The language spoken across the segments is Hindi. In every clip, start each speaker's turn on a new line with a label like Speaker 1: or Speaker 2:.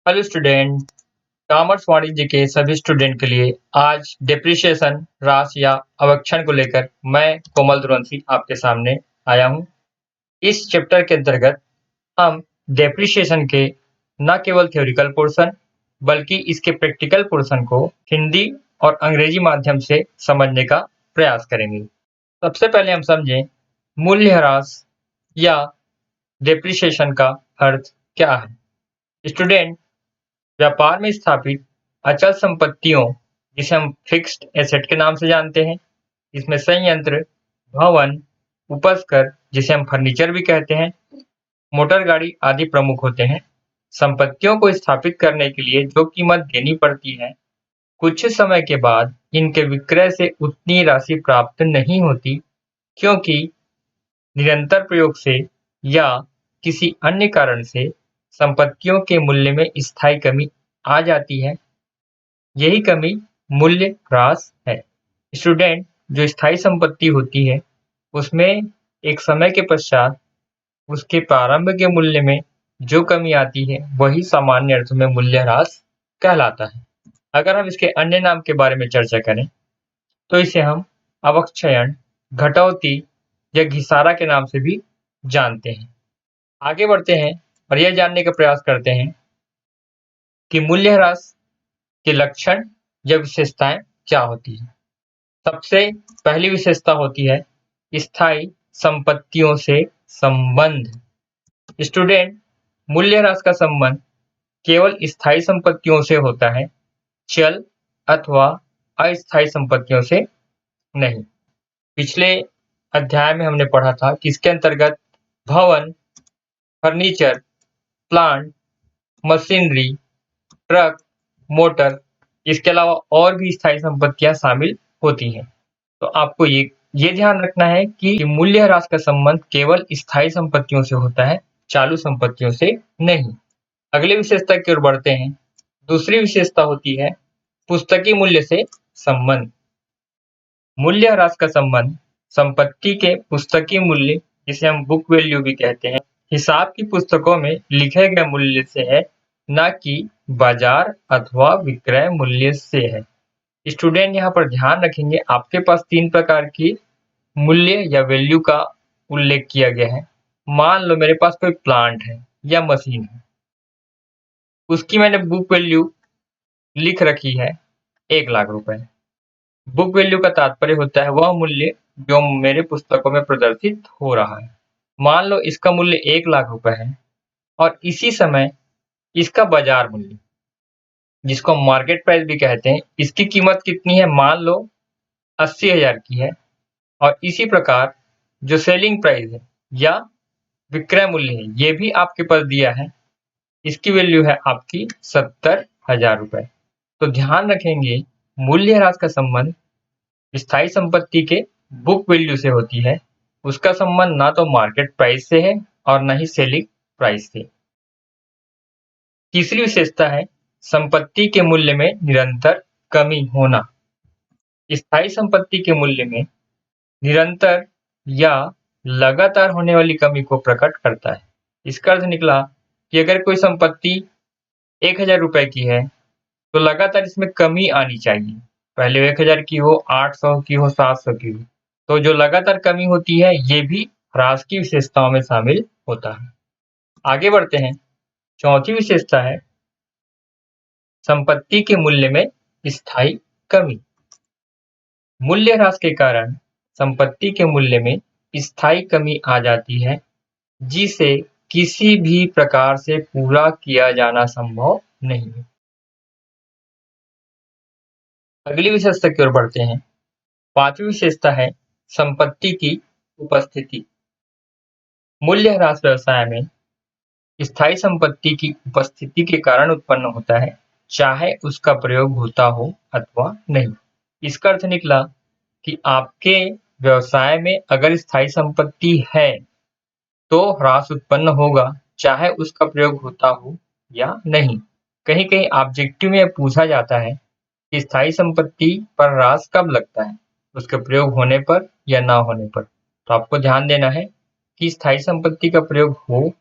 Speaker 1: Hello student. कॉमर्स वाणिज्य के सभी स्टूडेंट के लिए आज डेप्रिसिएशन ह्रास या अवक्षण को लेकर मैं कोमल दुरंसी आपके सामने आया हूं। इस चैप्टर के अंतर्गत हम डेप्रिसिएशन के न केवल थ्योरिकल पोर्शन बल्कि इसके प्रैक्टिकल पोर्शन को हिंदी और अंग्रेजी माध्यम से समझने का प्रयास करेंगे। सबसे पहले हम समझें मूल्यह्रास या डेप्रिसिएशन का अर्थ क्या है। स्टूडेंट, व्यापार में स्थापित अचल संपत्तियों जिसे हम फिक्स्ड एसेट के नाम से जानते हैं, इसमें संयंत्र, भवन, उपस्कर जिसे हम फर्नीचर भी कहते हैं, मोटर गाड़ी आदि प्रमुख होते हैं। संपत्तियों को स्थापित करने के लिए जो कीमत देनी पड़ती है, कुछ समय के बाद इनके विक्रय से उतनी राशि प्राप्त नहीं होती, क्योंकि निरंतर प्रयोग से या किसी अन्य कारण से संपत्तियों के मूल्य में स्थायी कमी आ जाती है। यही कमी मूल्य ह्रास है। स्टूडेंट, जो स्थायी संपत्ति होती है उसमें एक समय के पश्चात उसके प्रारंभ के मूल्य में जो कमी आती है वही सामान्य अर्थों में मूल्य ह्रास कहलाता है। अगर हम इसके अन्य नाम के बारे में चर्चा करें तो इसे हम अवक्षयण, घटौती या घिसारा के नाम से भी जानते हैं। आगे बढ़ते हैं और यह जानने का प्रयास करते हैं कि मूल्यह्रास के लक्षण या विशेषताएं क्या होती है। सबसे पहली विशेषता होती है स्थायी संपत्तियों से संबंध। स्टूडेंट, मूल्यह्रास का संबंध केवल स्थायी संपत्तियों से होता है, चल अथवा अस्थायी संपत्तियों से नहीं। पिछले अध्याय में हमने पढ़ा था कि इसके अंतर्गत भवन, furniture, plant, machinery, truck, motor, इसके अलावा और भी स्थायी संपत्तियां शामिल होती हैं। तो आपको ये ध्यान रखना है कि मूल्यह्रास का संबंध केवल स्थायी संपत्तियों से होता है, चालू संपत्तियों से नहीं। अगली विशेषता की ओर बढ़ते हैं। दूसरी विशेषता होती है पुस्तकीय मूल्य से संबंध। मूल्यह्रास का संबंध संपत्ति के पुस्तकीय मूल्य, जिसे हम बुक वैल्यू भी कहते हैं, हिसाब की पुस्तकों में लिखे गए मूल्य से है, न कि बाजार अथवा विक्रय मूल्य से है। स्टूडेंट, यहाँ पर ध्यान रखेंगे आपके पास 3 प्रकार की मूल्य या वैल्यू का उल्लेख किया गया है। मान लो मेरे पास कोई प्लांट है या मशीन है, उसकी मैंने बुक वैल्यू लिख रखी है 1 लाख रुपए। बुक वैल्यू का तात्पर्य होता है वह मूल्य जो मेरे पुस्तकों में प्रदर्शित हो रहा है। मान लो इसका मूल्य 1 लाख रुपए है और इसी समय इसका बाजार मूल्य, जिसको मार्केट प्राइस भी कहते हैं, इसकी कीमत कितनी है? मान लो 80,000 की है। और इसी प्रकार जो सेलिंग प्राइस है या विक्रय मूल्य है, ये भी आपके पास दिया है, इसकी वैल्यू है आपकी 70,000 रुपए। तो ध्यान रखेंगे मूल्यह्रास का संबंध स्थायी संपत्ति के बुक वैल्यू से होती है, उसका संबंध ना तो मार्केट प्राइस से है और न ही सेलिंग प्राइस से। तीसरी विशेषता है संपत्ति के मूल्य में निरंतर कमी होना। स्थायी संपत्ति के मूल्य में निरंतर या लगातार होने वाली कमी को प्रकट करता है। इसका अर्थ निकला कि अगर कोई संपत्ति 1,000 रुपए की है तो लगातार इसमें कमी आनी चाहिए। पहले 1,000 की हो, 800 की हो, 700 की हो। तो जो लगातार कमी होती है ये भी ह्रास की विशेषताओं में शामिल होता है। आगे बढ़ते हैं। चौथी विशेषता है संपत्ति के मूल्य में स्थायी कमी। मूल्यह्रास के कारण संपत्ति के मूल्य में स्थायी कमी आ जाती है, जिसे किसी भी प्रकार से पूरा किया जाना संभव नहीं है। अगली विशेषता की ओर बढ़ते हैं। पांचवी विशेषता है संपत्ति की उपस्थिति। मूल्यह्रास व्यवसाय में स्थायी संपत्ति की उपस्थिति के कारण उत्पन्न होता है, चाहे उसका प्रयोग होता हो अथवा नहीं। इसका अर्थ निकला कि आपके व्यवसाय में अगर स्थायी संपत्ति है तो ह्रास उत्पन्न होगा, चाहे उसका प्रयोग होता हो या नहीं। कहीं कहीं ऑब्जेक्टिव में पूछा जाता है कि स्थायी संपत्ति पर ह्रास कब लगता है, उसके प्रयोग होने पर या ना होने पर। तो आपको ध्यान देना है कि स्थायी संपत्ति का प्रयोग हो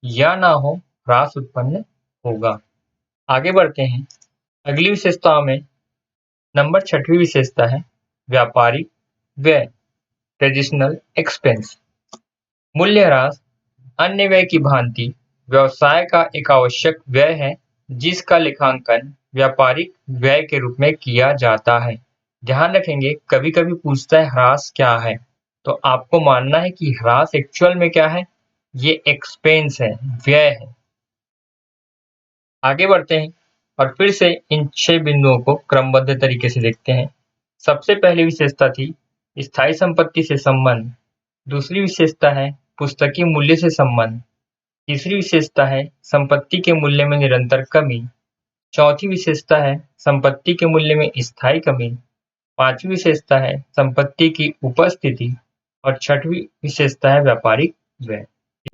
Speaker 1: या ना हो, ह्रास उत्पन्न होगा। आगे बढ़ते हैं। अगली विशेषताओं में नंबर 6वीं विशेषता है व्यापारिक व्यय, ट्रेडिशनल एक्सपेंस। मूल्यह्रास अन्य व्यय की भांति व्यवसाय का एक आवश्यक व्यय है जिसका लेखांकन व्यापारिक व्यय के रूप में किया जाता है। ध्यान रखेंगे, कभी कभी पूछता है ह्रास क्या है, तो आपको मानना है कि ह्रास एक्चुअल में क्या है, ये एक्सपेंस है, व्यय है। आगे बढ़ते हैं और फिर से इन 6 बिंदुओं को क्रमबद्ध तरीके से देखते हैं। सबसे पहली विशेषता थी स्थायी संपत्ति से संबंध। दूसरी विशेषता है पुस्तकीय मूल्य से संबंध। तीसरी विशेषता है संपत्ति के मूल्य में निरंतर कमी। चौथी विशेषता है संपत्ति के मूल्य में स्थायी कमी। पांचवी विशेषता है संपत्ति की उपस्थिति और छठवीं विशेषता है व्यापारिक व्यय।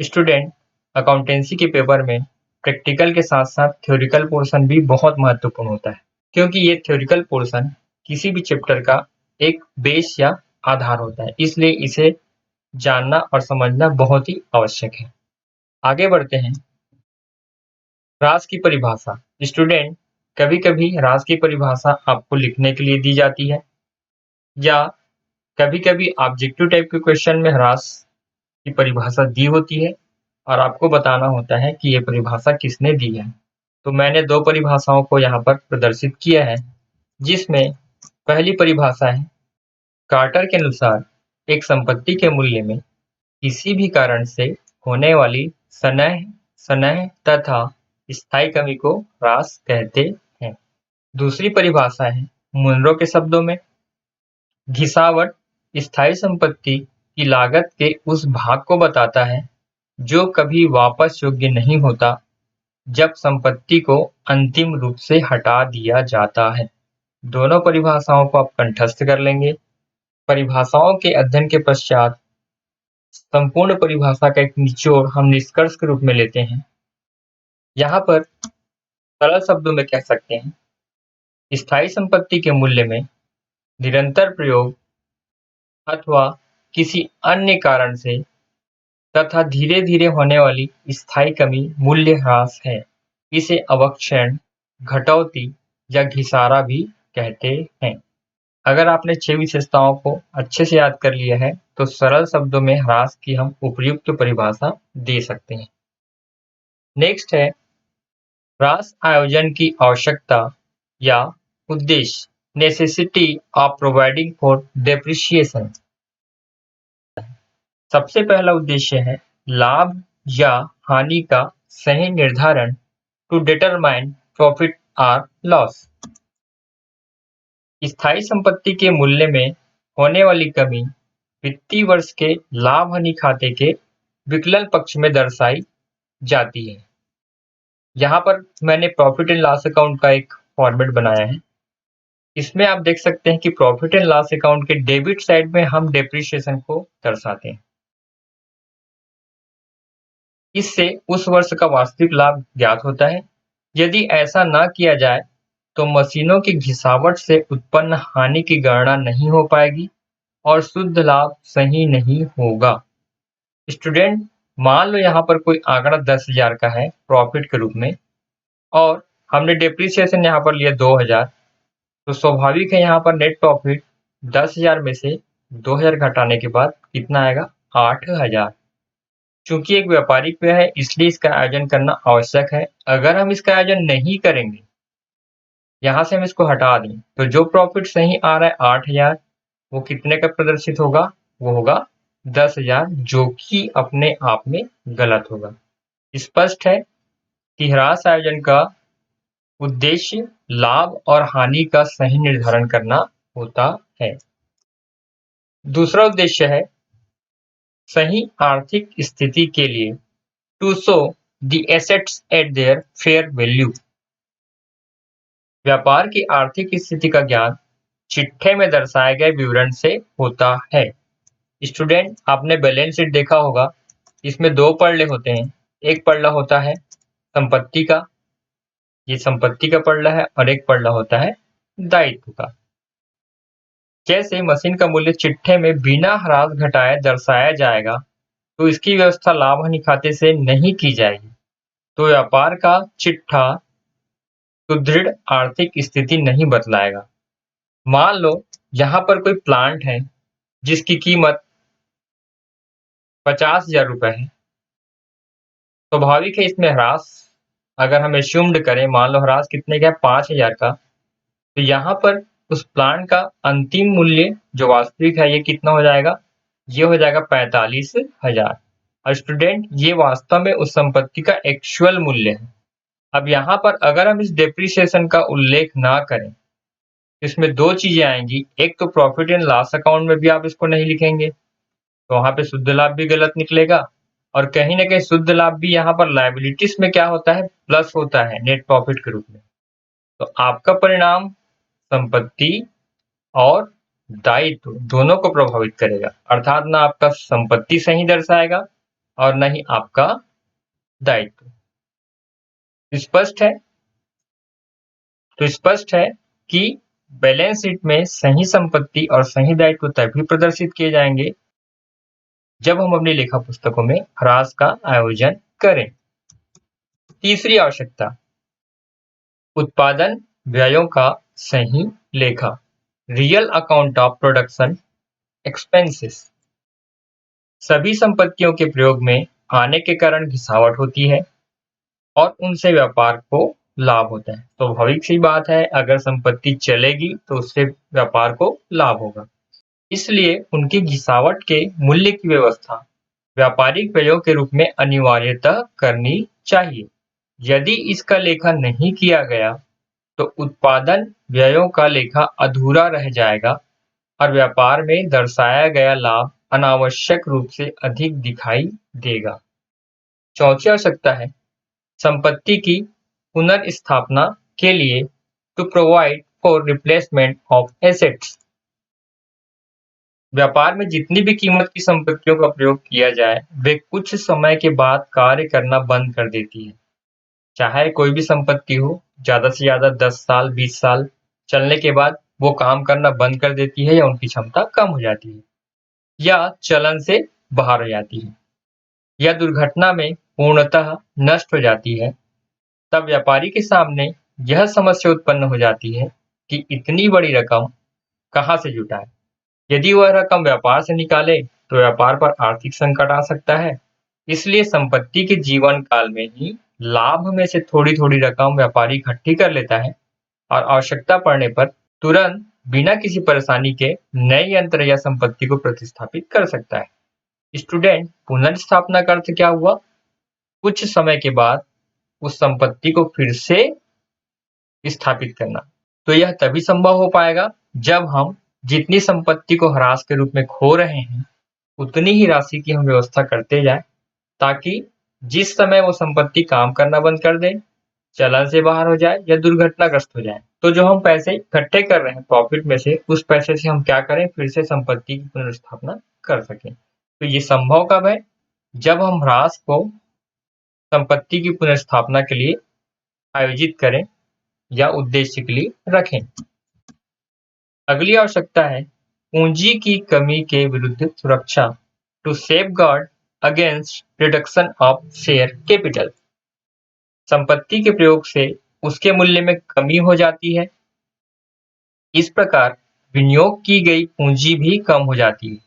Speaker 1: स्टूडेंट, अकाउंटेंसी के पेपर में प्रैक्टिकल के साथ साथ थ्योरिकल पोर्शन भी बहुत महत्वपूर्ण होता है, क्योंकि ये थ्योरिकल पोर्शन किसी भी चैप्टर का एक बेस या आधार होता है, इसलिए इसे जानना और समझना बहुत ही आवश्यक है। आगे बढ़ते हैं। ह्रास की परिभाषा। स्टूडेंट, कभी कभी ह्रास की परिभाषा आपको लिखने के लिए दी जाती है या कभी कभी ऑब्जेक्टिव टाइप के क्वेश्चन में ह्रास की परिभाषा दी होती है और आपको बताना होता है कि ये परिभाषा किसने दी है। तो मैंने 2 परिभाषाओं को यहाँ पर प्रदर्शित किया है, जिसमें पहली परिभाषा है कार्टर के अनुसार एक संपत्ति के मूल्य में किसी भी कारण से होने वाली सनह तथा स्थायी कमी को ह्रास कहते हैं। दूसरी परिभाषा है मुनरो के शब्दों में घिसावट स्थायी संपत्ति की लागत के उस भाग को बताता है जो कभी वापस योग्य नहीं होता जब संपत्ति को अंतिम रूप से हटा दिया जाता है। दोनों परिभाषाओं को आप कंठस्थ कर लेंगे। परिभाषाओं के अध्ययन के पश्चात संपूर्ण परिभाषा का एक निचोड़ हम निष्कर्ष के रूप में लेते हैं। यहाँ पर सरल शब्दों में कह सकते हैं, स्थायी संपत्ति के मूल्य में निरंतर प्रयोग अथवा किसी अन्य कारण से तथा धीरे धीरे होने वाली स्थायी कमी मूल्य ह्रास है। इसे अवक्षय, घटौती या घिसारा भी कहते हैं। अगर आपने 6 विशेषताओं को अच्छे से याद कर लिया है तो सरल शब्दों में ह्रास की हम उपयुक्त परिभाषा दे सकते हैं। नेक्स्ट है ह्रास आयोजन की आवश्यकता या उद्देश्य, necessity of providing for depreciation. सबसे पहला उद्देश्य है लाभ या हानि का सही निर्धारण, टू डिटरमाइन प्रॉफिट और लॉस। स्थायी संपत्ति के मूल्य में होने वाली कमी वित्तीय वर्ष के लाभ हानि खाते के विकलन पक्ष में दर्शाई जाती है। यहाँ पर मैंने प्रॉफिट एंड लॉस अकाउंट का एक फॉर्मेट बनाया है। इसमें आप देख सकते हैं कि प्रॉफिट एंड लॉस अकाउंट के डेबिट साइड में हम डेप्रिसिएशन को दर्शाते हैं। इससे उस वर्ष का वास्तविक लाभ ज्ञात होता है। यदि ऐसा न किया जाए तो मशीनों की घिसावट से उत्पन्न हानि की गणना नहीं हो पाएगी और शुद्ध लाभ सही नहीं होगा। स्टूडेंट, मान लो यहाँ पर कोई आंकड़ा 10,000 का है प्रॉफिट के रूप में और हमने डेप्रिसिएशन यहाँ पर लिया 2,000, तो स्वाभाविक है यहाँ पर नेट प्रॉफिट 10,000 में से 2,000 घटाने के बाद कितना आएगा, 8,000। चूंकि एक व्यापारिक व्यय है इसलिए इसका आयोजन करना आवश्यक है। अगर हम इसका आयोजन नहीं करेंगे, यहाँ से हम इसको हटा दें, तो जो प्रॉफिट सही आ रहा है 8,000, वो कितने का प्रदर्शित होगा, वो होगा 10,000, जो कि अपने आप में गलत होगा। स्पष्ट है कि ह्रास आयोजन का उद्देश्य लाभ और हानि का सही निर्धारण करना होता है। दूसरा उद्देश्य है सही आर्थिक स्थिति के लिए, to show the assets at their fair value. व्यापार की आर्थिक स्थिति का ज्ञान चिट्ठे में दर्शाए गए विवरण से होता है। स्टूडेंट, आपने बैलेंस शीट देखा होगा, इसमें 2 पड़ले होते हैं। एक पड़ला होता है संपत्ति का, ये संपत्ति का पड़ला है, और एक पड़ला होता है दायित्व का। जैसे मशीन का मूल्य चिट्ठे में बिना ह्रास घटाए दर्शाया जाएगा तो इसकी व्यवस्था लाभ हानि खाते से नहीं की जाएगी। तो व्यापार का चिट्ठा सुदृढ़ आर्थिक स्थिति नहीं बतलाएगा। मान लो यहाँ पर कोई प्लांट है जिसकी कीमत 50,000 रुपए है। स्वाभाविक है इसमें ह्रास अगर हम एस्यूम्ड करें, मान लो ह्रास कितने का है 5,000 का, तो यहाँ पर उस प्लांट का अंतिम मूल्य जो वास्तविक है ये कितना हो जाएगा? ये हो जाएगा 45,000। और स्टूडेंट ये वास्तव में उस संपत्ति का एक्चुअल मूल्य है। अब यहाँ पर अगर हम इस डेप्रिसिएशन का उल्लेख ना करें, इसमें दो चीजें आएंगी। एक तो प्रॉफिट एंड लॉस अकाउंट में भी आप इसको नहीं लिखेंगे, तो वहां पे शुद्ध लाभ भी गलत निकलेगा, और कहीं ना कहीं शुद्ध लाभ भी यहाँ पर लायबिलिटीज में क्या होता है? प्लस होता है नेट प्रॉफिट के रूप में। तो आपका परिणाम संपत्ति और दायित्व दोनों को प्रभावित करेगा, अर्थात ना आपका संपत्ति सही दर्शाएगा और न ही आपका दायित्व। स्पष्ट है? तो स्पष्ट है कि बैलेंस शीट में सही संपत्ति और सही दायित्व तभी प्रदर्शित किए जाएंगे जब हम अपनी लेखा पुस्तकों में ह्रास का आयोजन करें। तीसरी आवश्यकता, उत्पादन व्ययों का सही लेखा, real account of production expenses. सभी संपत्तियों के प्रयोग में आने के कारण घिसावट होती है और उनसे व्यापार को लाभ होता है। तो स्वाभाविक सी बात है, अगर संपत्ति चलेगी तो उससे व्यापार को लाभ होगा। इसलिए उनकी घिसावट के मूल्य की व्यवस्था व्यापारिक व्ययों के रूप में अनिवार्यतः करनी चाहिए। यदि इसका लेखा नहीं किया गया तो उत्पादन व्ययों का लेखा अधूरा रह जाएगा और व्यापार में दर्शाया गया लाभ अनावश्यक रूप से अधिक दिखाई देगा। चौथी आवश्यकता है संपत्ति की पुनर्स्थापना के लिए to provide for replacement of assets. व्यापार में जितनी भी कीमत की संपत्तियों का प्रयोग किया जाए वे कुछ समय के बाद कार्य करना बंद कर देती है। चाहे कोई भी संपत्ति हो, ज्यादा से ज्यादा 10 साल 20 साल चलने के बाद वो काम करना बंद कर देती है या उनकी क्षमता कम हो जाती है या चलन से बाहर हो जाती है या दुर्घटना में पूर्णतः नष्ट हो जाती है। तब व्यापारी के सामने यह समस्या उत्पन्न हो जाती है कि इतनी बड़ी रकम कहाँ से जुटाए। यदि वह रकम व्यापार से निकाले तो व्यापार पर आर्थिक संकट आ सकता है। इसलिए संपत्ति के जीवन काल में ही लाभ में से थोड़ी थोड़ी रकम व्यापारी इकट्ठी कर लेता है और आवश्यकता पड़ने पर तुरंत बिना किसी परेशानी के नए यंत्र या संपत्ति को प्रतिस्थापित कर सकता है। स्टूडेंट, पुनर्स्थापना का अर्थ क्या हुआ? कुछ समय के बाद उस संपत्ति को फिर से स्थापित करना। तो यह तभी संभव हो पाएगा जब हम जितनी संपत्ति को ह्रास के रूप में खो रहे हैं उतनी ही राशि की हम व्यवस्था करते जाएं, ताकि जिस समय वो संपत्ति काम करना बंद कर दे, चलन से बाहर हो जाए या दुर्घटनाग्रस्त हो जाए, तो जो हम पैसे इकट्ठे कर रहे हैं प्रॉफिट में से, उस पैसे से हम क्या करें? फिर से संपत्ति की पुनर्स्थापना कर सकें। तो ये संभव कब है? जब हम ह्रास को संपत्ति की पुनर्स्थापना के लिए आयोजित करें या उद्देश्य के लिए रखें। अगली आवश्यकता है पूंजी की कमी के विरुद्ध सुरक्षा, to safeguard against reduction of share capital. संपत्ति के प्रयोग से उसके मूल्य में कमी हो जाती है, इस प्रकार विनियोग की गई पूंजी भी कम हो जाती है।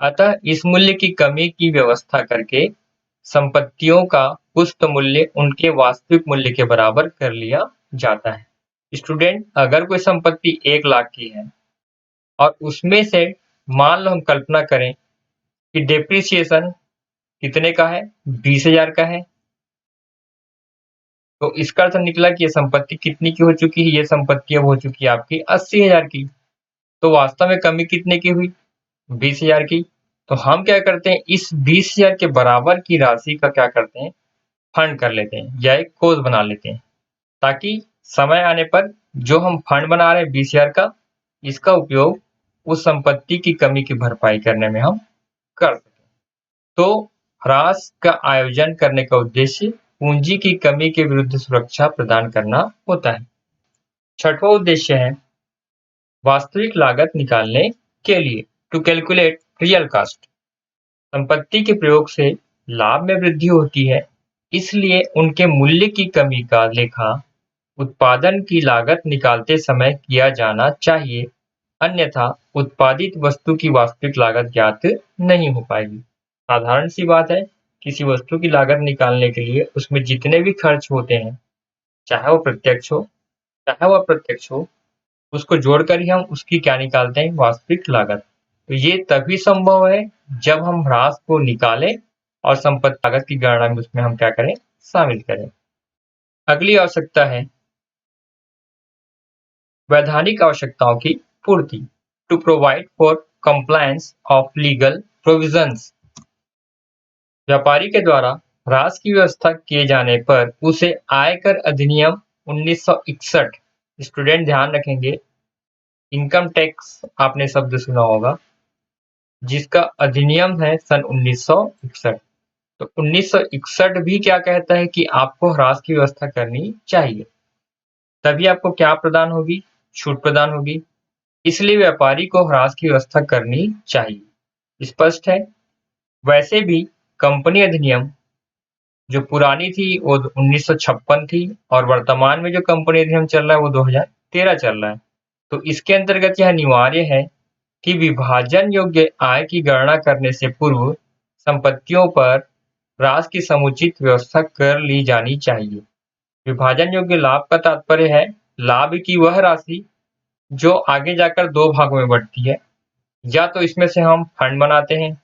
Speaker 1: अतः इस मूल्य की कमी की व्यवस्था करके संपत्तियों का पुष्ट मूल्य उनके वास्तविक मूल्य के बराबर कर लिया जाता है। स्टूडेंट, अगर कोई संपत्ति 1 लाख की है और उसमें से मान लो हम कल्पना करें कि डेप्रिसिएशन कितने का है? 20,000 का है, तो इसका अर्थ निकला कि ये संपत्ति कितनी की हो चुकी है? ये संपत्ति अब हो चुकी है आपकी 80,000 की। तो वास्तव में कमी कितने की हुई? 20,000 की। तो हम क्या करते हैं, इस 20,000 के बराबर की राशि का क्या करते हैं? फंड कर लेते हैं या एक कोष बना लेते हैं, ताकि समय आने पर जो हम फंड बना रहे हैं 20,000 का, इसका उपयोग उस संपत्ति की कमी की भरपाई करने में हम कर सकें। तो ह्रास का आयोजन करने का उद्देश्य पूंजी की कमी के विरुद्ध सुरक्षा प्रदान करना होता है। छठवां उद्देश्य है वास्तविक लागत निकालने के लिए, टू कैलकुलेट रियल कॉस्ट। संपत्ति के प्रयोग से लाभ में वृद्धि होती है, इसलिए उनके मूल्य की कमी का लेखा उत्पादन की लागत निकालते समय किया जाना चाहिए, अन्यथा उत्पादित वस्तु की वास्तविक लागत ज्ञात नहीं हो पाएगी। साधारण सी बात है, किसी वस्तु की लागत निकालने के लिए उसमें जितने भी खर्च होते हैं, चाहे वो प्रत्यक्ष हो, चाहे वो अप्रत्यक्ष हो, उसको जोड़कर ही हम उसकी क्या निकालते हैं, वास्तविक लागत। तो ये तभी संभव है जब हम ह्रास को निकालें और संपत्ति लागत की गणना में उसमें हम क्या करें, शामिल करें। अगली आवश्यकता है वैधानिक आवश्यकताओं की पूर्ति, to provide for compliance of legal provisions. व्यापारी के द्वारा ह्रास की व्यवस्था किए जाने पर उसे आयकर अधिनियम 1961, स्टूडेंट ध्यान रखेंगे, इनकम टैक्स आपने शब्द सुना होगा, जिसका अधिनियम है सन 1961। तो 1961 भी क्या कहता है कि आपको ह्रास की व्यवस्था करनी चाहिए, तभी आपको क्या प्रदान होगी, छूट प्रदान होगी। इसलिए व्यापारी को ह्रास की व्यवस्था करनी चाहिए। स्पष्ट है। वैसे भी कंपनी अधिनियम जो पुरानी थी वो 1956 थी और वर्तमान में जो कंपनी अधिनियम चल रहा है वो 2013 चल रहा है। तो इसके अंतर्गत यह अनिवार्य है कि विभाजन योग्य आय की गणना करने से पूर्व संपत्तियों पर ह्रास की समुचित व्यवस्था कर ली जानी चाहिए। विभाजन योग्य लाभ का तात्पर्य है लाभ की वह राशि जो आगे जाकर दो भागों में बढ़ती है, या तो इसमें से हम फंड बनाते हैं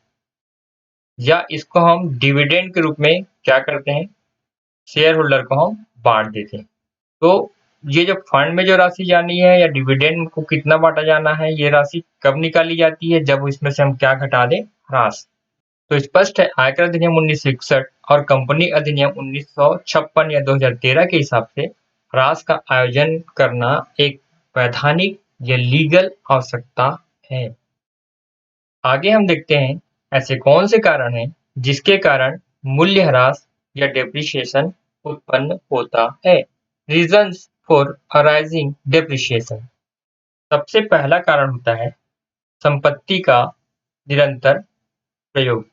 Speaker 1: या इसको हम डिविडेंड के रूप में क्या करते हैं, शेयर होल्डर को हम बांट देते हैं। तो ये जो फंड में जो राशि जानी है या डिविडेंड को कितना बांटा जाना है, ये राशि कब निकाली जाती है, जब इसमें से हम क्या घटा दें, ह्रास। तो स्पष्ट है, आयकर अधिनियम 1961 और कंपनी अधिनियम 1956 या 2013 के हिसाब से ह्रास का आयोजन करना एक वैधानिक या लीगल आवश्यकता है। आगे हम देखते हैं ऐसे कौन से कारण हैं जिसके कारण मूल्य ह्रास या डेप्रिसिएशन उत्पन्न होता है। Reasons for arising depreciation. सबसे पहला कारण होता है संपत्ति का निरंतर प्रयोग,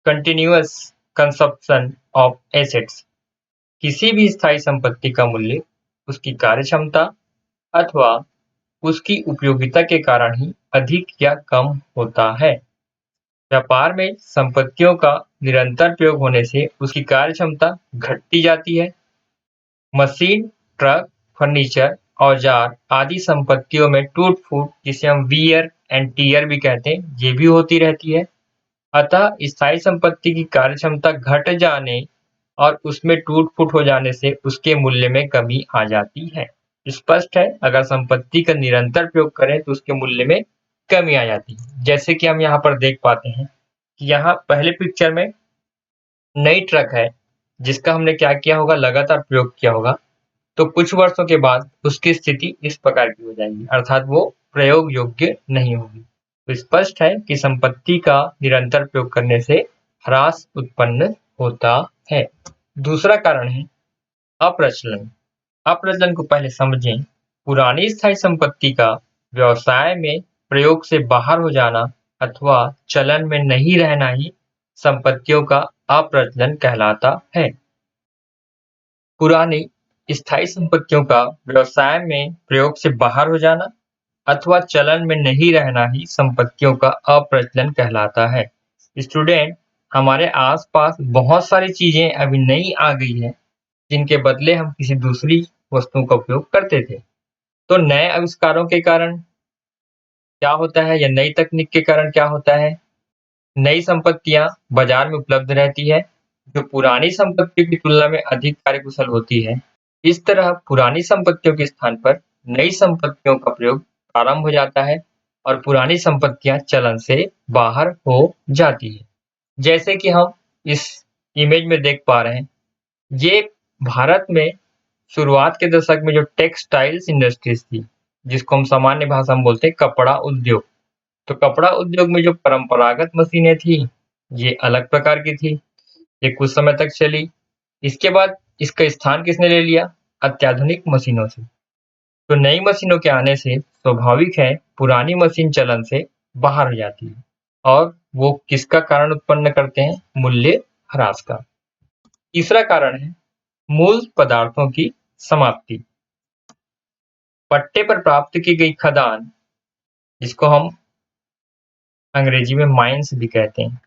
Speaker 1: कंटिन्यूअस कंजप्शन ऑफ एसेट्स। किसी भी स्थायी संपत्ति का मूल्य उसकी कार्यक्षमता अथवा उसकी उपयोगिता के कारण ही अधिक या कम होता है। व्यापार में संपत्तियों का निरंतर प्रयोग होने से उसकी कार्यक्षमता घटती जाती है। मशीन, ट्रक, फर्नीचर, औजार आदि संपत्तियों में टूट-फूट, जिसे हम वियर एंड टियर भी कहते हैं, ये भी होती रहती है। अतः स्थायी संपत्ति की कार्यक्षमता घट जाने और उसमें टूट-फूट हो जाने से उसके मूल्य में कमी आ जाती है। स्पष्ट है, अगर संपत्ति का निरंतर प्रयोग करें तो उसके मूल्य में कमी आ जाती है। जैसे कि हम यहाँ पर देख पाते हैं कि यहाँ पहले पिक्चर में नई ट्रक है जिसका हमने क्या किया होगा, लगातार प्रयोग किया होगा, तो कुछ वर्षों के बाद उसकी स्थिति इस प्रकार की हो जाएगी, अर्थात वो प्रयोग योग्य नहीं होगी। तो स्पष्ट है कि संपत्ति का निरंतर प्रयोग करने से ह्रास उत्पन्न होता है। दूसरा कारण है अप्रचलन। अप्रचलन को पहले समझें। पुरानी स्थायी संपत्ति का व्यवसाय में प्रयोग से बाहर हो जाना अथवा चलन में नहीं रहना ही संपत्तियों का अप्रचलन कहलाता है। पुरानी स्थायी संपत्तियों का व्यवसाय में प्रयोग से बाहर हो जाना अथवा चलन में नहीं रहना ही संपत्तियों का अप्रचलन कहलाता है। स्टूडेंट, हमारे आसपास बहुत सारी चीजें अभी नई आ गई है जिनके बदले हम किसी दूसरी वस्तुओं का उपयोग करते थे। तो नए आविष्कारों के कारण क्या होता है या नई तकनीक के कारण क्या होता है, नई संपत्तियां बाजार में उपलब्ध रहती है जो पुरानी संपत्तियों की तुलना में अधिक कार्यकुशल होती है। इस तरह पुरानी संपत्तियों के स्थान पर नई संपत्तियों का प्रयोग प्रारंभ हो जाता है और पुरानी संपत्तियां चलन से बाहर हो जाती है। जैसे कि हम इस इमेज में देख पा रहे हैं, ये भारत में शुरुआत के दशक में जो टेक्सटाइल्स इंडस्ट्रीज थी, जिसको हम सामान्य भाषा में बोलते हैं कपड़ा उद्योग। तो कपड़ा उद्योग में जो परंपरागत मशीनें थी, ये अलग प्रकार की थी। ये कुछ समय तक चली। इसके बाद इसका स्थान किसने ले लिया? अत्याधुनिक मशीनों से। तो नई मशीनों के आने से स्वाभाविक है पुरानी मशीन चलन से बाहर हो जाती है और वो किसका कारण उत्पन्न करते हैं? मूल्य ह्रास का। तीसरा कारण है मूल पदार्थों की समाप्ति। पट्टे पर प्राप्त की गई खदान, जिसको हम अंग्रेजी में माइन्स भी कहते हैं,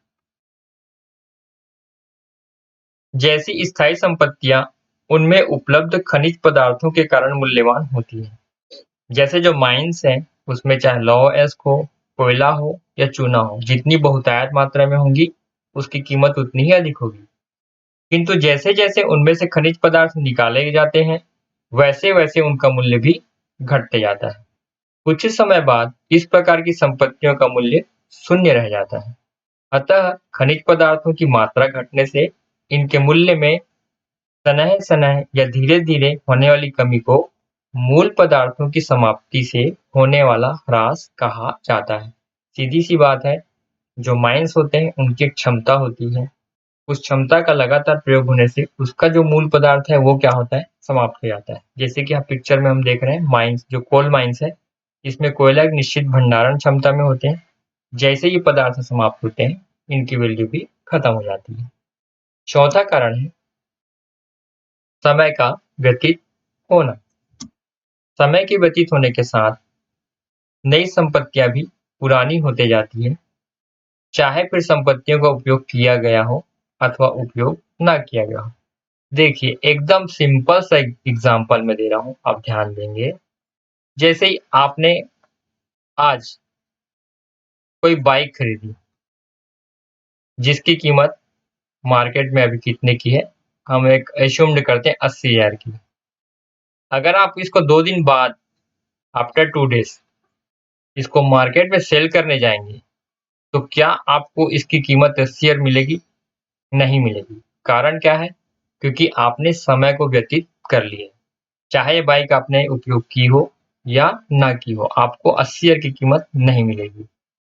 Speaker 1: जैसी स्थायी संपत्तियां उनमें उपलब्ध खनिज पदार्थों के कारण मूल्यवान होती हैं। जैसे जो माइन्स हैं, उसमें चाहे लौह अयस्क हो, कोयला हो या चूना हो, जितनी बहुतायत मात्रा में होंगी, उसकी कीमत उतनी ही अधिक होगी। किंतु जैसे-जैसे उनमें से खनिज पदार्थ निकाले जाते हैं, वैसे-वैसे उनका मूल्य भी घटते जाता है। कुछ समय बाद इस प्रकार की संपत्तियों का मूल्य शून्य रह जाता है। अतः खनिज पदार्थों की मात्रा घटने से इनके मूल्य में सनह-सनह या धीरे-धीरे होने वाली कमी को मूल पदार्थों की समाप्ति से होने वाला ह्रास कहा जाता है। सीधी-सी बात है, जो माइन्स होते हैं, उनकी एक क्षमता होती है। उस क्षमता का लगातार प्रयोग होने से उसका जो मूल पदार्थ है, वो क्या होता है? समाप्त हो जाता है। जैसे कि आप पिक्चर में हम देख रहे हैं, माइन्स, जो कोल माइन्स है, इसमें कोयला एक निश्चित भंडारण क्षमता में होते हैं। जैसे ये पदार्थ समाप्त होते हैं, इनकी वैल्यू भी खत्म हो जाती है। चौथा कारण है समय का व्यतीत होना। समय के व्यतीत होने के साथ नई संपत्तियां भी पुरानी होते जाती है, चाहे फिर संपत्तियों का उपयोग किया गया हो अथवा उपयोग ना किया गया हो। देखिए, एकदम सिंपल सा एग्जांपल मैं दे रहा हूँ, आप ध्यान देंगे। जैसे ही आपने आज कोई बाइक खरीदी, जिसकी कीमत मार्केट में अभी कितने की है? हम एक एज्यूम्ड करते हैं 80,000 की। अगर आप इसको 2 दिन बाद, आफ्टर 2 डेज़, इसको मार्केट में सेल करने जाएँगे, तो क्या आपको इसकी कीमत 80,000 मिलेगी? नहीं मिलेगी। कारण क्या है? क्योंकि आपने समय को व्यतीत कर लिया है। चाहे ये बाइक आपने उपयोग की हो या ना की हो, आपको 80,000 की कीमत नहीं मिलेगी।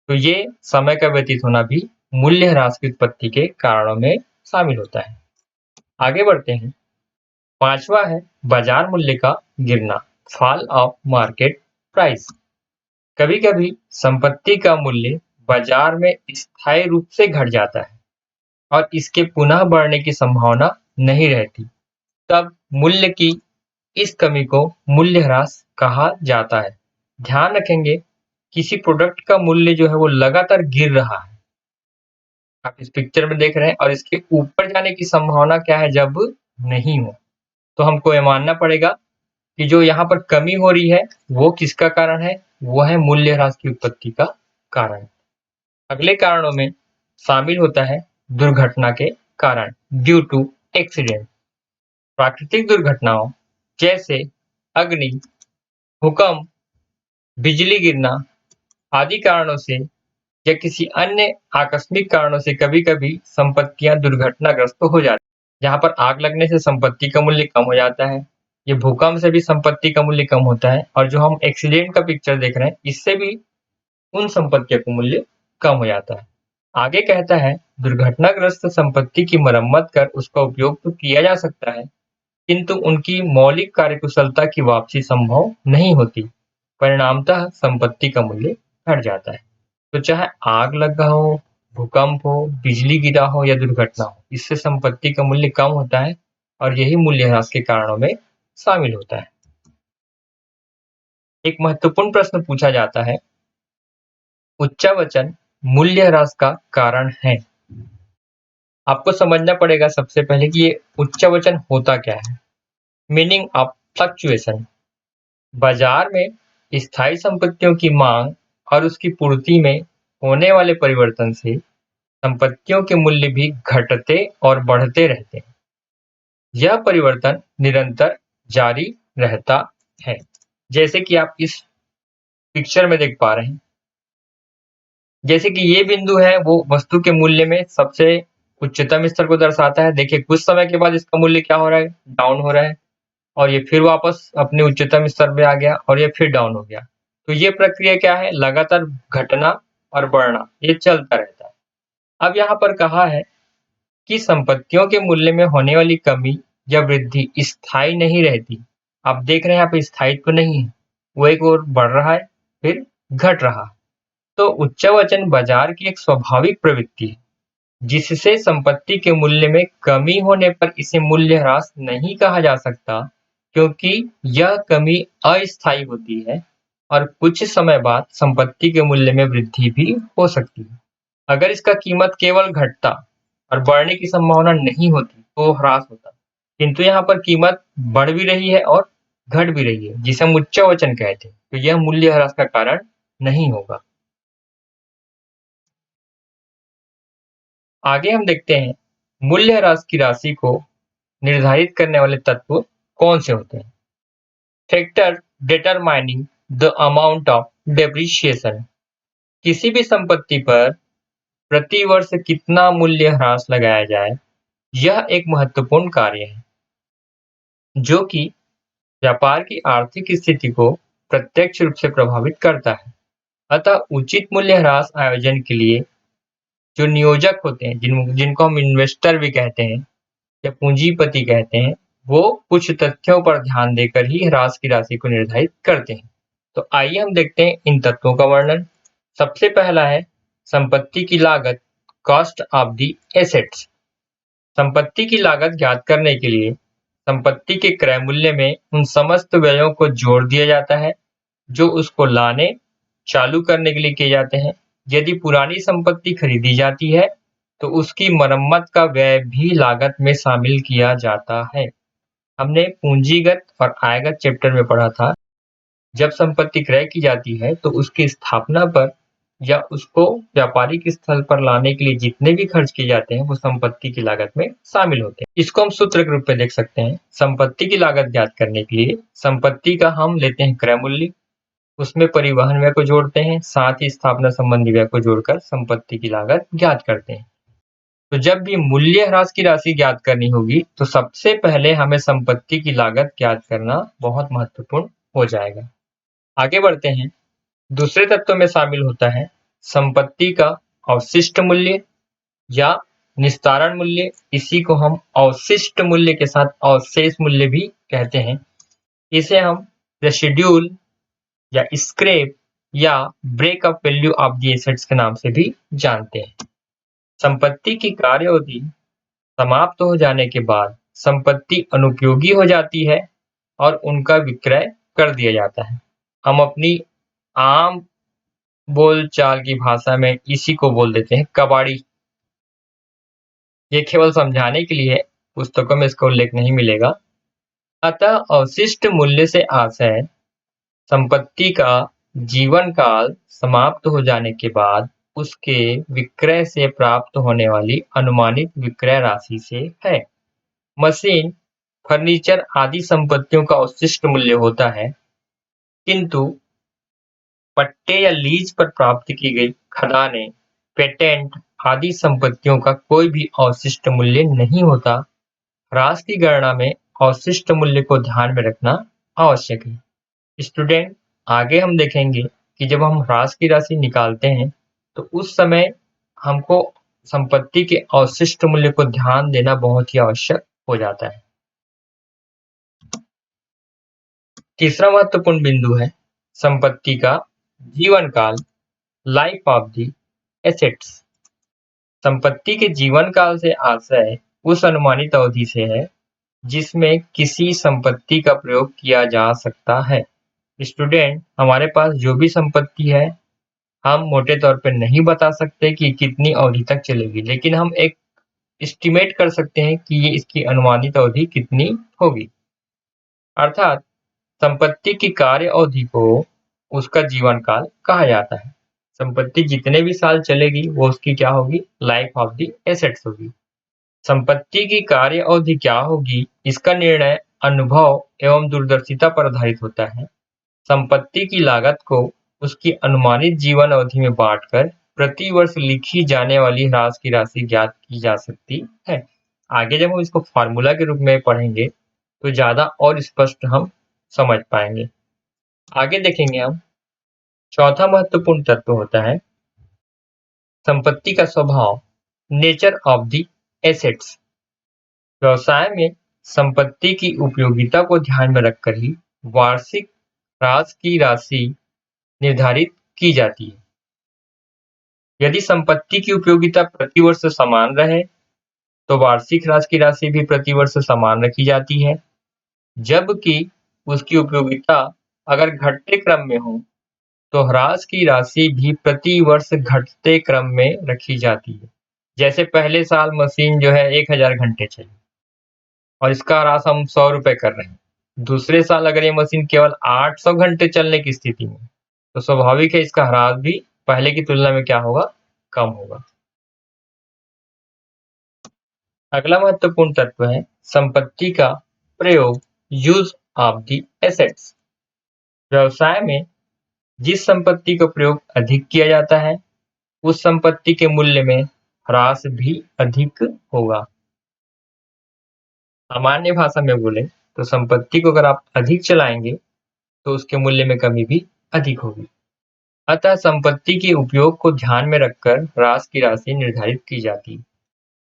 Speaker 1: तो ये समय का व्यतीत होना भी मूल्य ह्रास की उत्पत्ति के कारणों में शामिल होता है। आगे बढ़ते हैं। 5वां है बाजार मूल्य का गिरना, फॉल ऑफ मार्केट प्राइस। कभी-कभी संपत्ति का मूल्य बाजार में स्थायी रूप से घट जाता है और इसके पुनः बढ़ने की संभावना नहीं रहती। तब मूल्य की इस कमी को मूल्य ह्रास कहा जाता है। ध्यान रखेंगे, किसी प्रोडक्ट का मूल्य जो है वो लगातार गिर रहा है। आप इस पिक्चर में देख रहे हैं और इसके ऊपर जाने की संभावना क्या है जब नहीं हो। तो हमको ये मानना पड़ेगा कि जो यहाँ पर कमी हो रही है, वो किसका कारण है? वो है मूल्य ह्रास की उत्पत्ति का कारण। अगले कारणों में शामिल होता है दुर्घटना के कारण, ड्यू टू एक्सीडेंट। प्राकृतिक दुर्घटनाओं जैसे अग्नि, भूकंप, बिजली गिरना आदि कारणों से या किसी अन्य आकस्मिक कारणों से कभी-कभी संपत्तियां दुर्घटनाग्रस्त हो जाती हैं। जहाँ पर आग लगने से संपत्ति का मूल्य कम हो जाता है। ये भूकंप से भी संपत्ति का मूल्य कम होता है और जो हम एक्सीडेंट का पिक्चर देख रहे हैं, इससे भी उन संपत्तियों का मूल्य कम हो जाता है। आगे कहता है, दुर्घटनाग्रस्त संपत्ति की मरम्मत कर उसका उपयोग तो किया जा सकता है, किंतु उनकी मौलिक कार्यकुशलता की वापसी संभव नहीं होती। परिणामतः संपत्ति का मूल्य घट जाता है। तो चाहे आग लगा हो, भूकंप हो, बिजली गिरा हो या दुर्घटना हो, इससे संपत्ति का मूल्य कम होता है और यही मूल्यह्रास के कारणों में शामिल होता है। एक महत्वपूर्ण प्रश्न पूछा जाता है, उच्चावचन मूल्यह्रास का कारण है। आपको समझना पड़ेगा सबसे पहले कि ये उच्चावचन होता क्या है। Meaning of fluctuation. बाजार में स्थायी संपत्तियों की मांग और उसकी पूर्ति में होने वाले परिवर्तन से संपत्तियों के मूल्य भी घटते और बढ़ते रहते हैं। यह परिवर्तन निरंतर जारी रहता है। जैसे कि आप इस पिक्चर में देख पा रहे हैं। जैसे कि ये बिंदु है, वो वस्तु के मूल्य में सबसे उच्चतम स्तर को दर्शाता है। देखिए, कुछ समय के बाद इसका मूल्य क्या हो रहा है? डाउन हो रहा है और ये फिर वापस अपने उच्चतम स्तर पे आ गया और ये फिर डाउन हो गया। तो ये प्रक्रिया क्या है? लगातार घटना और बढ़ना, ये चलता रहता है। अब यहाँ पर कहा है कि संपत्तियों के मूल्य में होने वाली कमी या वृद्धि स्थायी नहीं रहती। आप देख रहे हैं, यहाँ पे स्थायित्व नहीं है, वो एक ओर बढ़ रहा है फिर घट रहा है। तो उच्चावचन बाजार की एक स्वाभाविक प्रवृत्ति है, जिससे संपत्ति के मूल्य में कमी होने पर इसे मूल्यह्रास नहीं कहा जा सकता, क्योंकि यह कमी अस्थायी होती है और कुछ समय बाद संपत्ति के मूल्य में वृद्धि भी हो सकती है। अगर इसका कीमत केवल घटता और बढ़ने की संभावना नहीं होती तो ह्रास होता, किंतु यहाँ पर कीमत बढ़ भी रही है और घट भी रही है, जिसे हम उच्चावचन कहते हैं, तो यह मूल्य ह्रास का कारण नहीं होगा। आगे हम देखते हैं मूल्य ह्रास की राशि को निर्धारित करने वाले तत्व कौन से होते हैं। Factor determining the amount of depreciation, किसी भी संपत्ति पर प्रति वर्ष कितना मूल्य ह्रास लगाया जाए, यह एक महत्वपूर्ण कार्य है जो कि व्यापार की आर्थिक स्थिति को प्रत्यक्ष रूप से प्रभावित करता है। अतः उचित मूल्य ह्रास आयोजन के लिए जो नियोजक होते हैं, जिनको हम इन्वेस्टर भी कहते हैं या पूंजीपति कहते हैं, वो कुछ तथ्यों पर ध्यान देकर ही ह्रास की राशि को निर्धारित करते हैं। तो आइए हम देखते हैं इन तत्वों का वर्णन। सबसे पहला है संपत्ति की लागत, कॉस्ट ऑफ द एसेट्स। संपत्ति की लागत ज्ञात करने के लिए संपत्ति के क्रय मूल्य में उन समस्त व्ययों को जोड़ दिया जाता है जो उसको लाने, चालू करने के लिए किए जाते हैं। यदि पुरानी संपत्ति खरीदी जाती है तो उसकी मरम्मत का व्यय भी लागत में शामिल किया जाता है। हमने पूंजीगत और आयगत चैप्टर में पढ़ा था, जब संपत्ति क्रय की जाती है तो उसकी स्थापना पर या उसको व्यापारिक स्थल पर लाने के लिए जितने भी खर्च किए जाते हैं वो संपत्ति की लागत में शामिल होते हैं। इसको हम सूत्र के रूप में देख सकते हैं। संपत्ति की लागत ज्ञात करने के लिए संपत्ति का हम लेते हैं क्रय मूल्य, उसमें परिवहन व्यय को जोड़ते हैं, साथ ही स्थापना संबंधी व्यय को जोड़कर संपत्ति की लागत ज्ञात करते हैं। तो जब भी मूल्य ह्रास की राशि ज्ञात करनी होगी तो सबसे पहले हमें संपत्ति की लागत ज्ञात करना बहुत महत्वपूर्ण हो जाएगा। आगे बढ़ते हैं। दूसरे तत्व में शामिल होता है संपत्ति का अवशिष्ट मूल्य या निस्तारण मूल्य। इसी को हम अवशिष्ट मूल्य के साथ अवशेष मूल्य भी कहते हैं। इसे हम रेसिड्यूल या स्क्रैप या break up value of the assets के नाम से भी जानते हैं। संपत्ति की कार्य अवधि समाप्त हो जाने के बाद संपत्ति अनुपयोगी हो जाती है और उनका विक्रय कर दिया जाता है। हम अपनी आम बोलचाल की भाषा में इसी को बोल देते हैं कबाड़ी। ये केवल समझाने के लिए, पुस्तकों में इसका उल्लेख नहीं मिलेगा। अतः अवशिष्ट मूल्य से आशय संपत्ति का जीवन काल समाप्त हो जाने के बाद उसके विक्रय से प्राप्त होने वाली अनुमानित विक्रय राशि से है। मशीन, फर्नीचर आदि संपत्तियों का अवशिष्ट मूल्य होता है, किंतु पट्टे या लीज पर प्राप्त की गई खदानें, पेटेंट आदि संपत्तियों का कोई भी अवशिष्ट मूल्य नहीं होता। ह्रास की गणना में अवशिष्ट मूल्य को ध्यान में रखना आवश्यक है। स्टूडेंट, आगे हम देखेंगे कि जब हम ह्रास की राशि निकालते हैं तो उस समय हमको संपत्ति के अवशिष्ट मूल्य को ध्यान देना बहुत ही आवश्यक हो जाता है। तीसरा महत्वपूर्ण बिंदु है संपत्ति का जीवन काल, लाइफ ऑफ द एसेट्स। संपत्ति के जीवन काल से आशय उस अनुमानित अवधि से है जिसमें किसी संपत्ति का प्रयोग किया जा सकता है। स्टूडेंट, हमारे पास जो भी संपत्ति है हम मोटे तौर पे नहीं बता सकते कि कितनी अवधि तक चलेगी, लेकिन हम एक एस्टिमेट कर सकते हैं कि ये इसकी अनुमानित अवधि कितनी होगी। अर्थात संपत्ति की कार्य अवधि को उसका जीवन काल कहा जाता है। संपत्ति जितने भी साल चलेगी वो उसकी क्या होगी? लाइफ ऑफ द एसेट्स होगी। संपत्ति की कार्य अवधि क्या होगी, इसका निर्णय अनुभव एवं दूरदर्शिता पर आधारित होता है। संपत्ति की लागत को उसकी अनुमानित जीवन अवधि में बांटकर प्रति वर्ष लिखी जाने वाली ह्रास की राशि ज्ञात की जा सकती है। आगे जब हम इसको फार्मूला के रूप में पढ़ेंगे तो ज्यादा और स्पष्ट हम समझ पाएंगे। आगे देखेंगे हम चौथा महत्वपूर्ण तत्व होता है संपत्ति का स्वभाव, नेचर ऑफ द एसेट्स। व्यवसाय में संपत्ति की उपयोगिता को ध्यान में रखकर ही वार्षिक ह्रास की राशि निर्धारित की जाती है। यदि संपत्ति की उपयोगिता प्रति वर्ष समान रहे तो वार्षिक ह्रास की राशि भी प्रति वर्ष समान रखी जाती है। जबकि उसकी उपयोगिता अगर घटते क्रम में हो, तो ह्रास की राशि भी प्रति वर्ष घटते क्रम में रखी जाती है। जैसे पहले साल मशीन जो है 1000 घंटे चली और इसका ह्रास हम 100 रुपए कर रहे हैं। दूसरे साल अगर ये मशीन केवल 800 घंटे चलने की स्थिति में, तो स्वाभाविक है इसका ह्रास भी पहले की तुलना में क्या होगा? कम होगा। अगला महत्वपूर्ण तत्व है संपत्ति का प्रयोग, यूज ऑफ द एसेट्स। व्यवसाय में जिस संपत्ति का प्रयोग अधिक किया जाता है, उस संपत्ति के मूल्य में ह्रास भी अधिक होगा। सामान्य भाषा में बोले तो संपत्ति को अगर आप अधिक चलाएंगे, तो उसके मूल्य में कमी भी अधिक होगी। अतः संपत्ति के उपयोग को ध्यान में रखकर ह्रास की राशि निर्धारित की जाती है।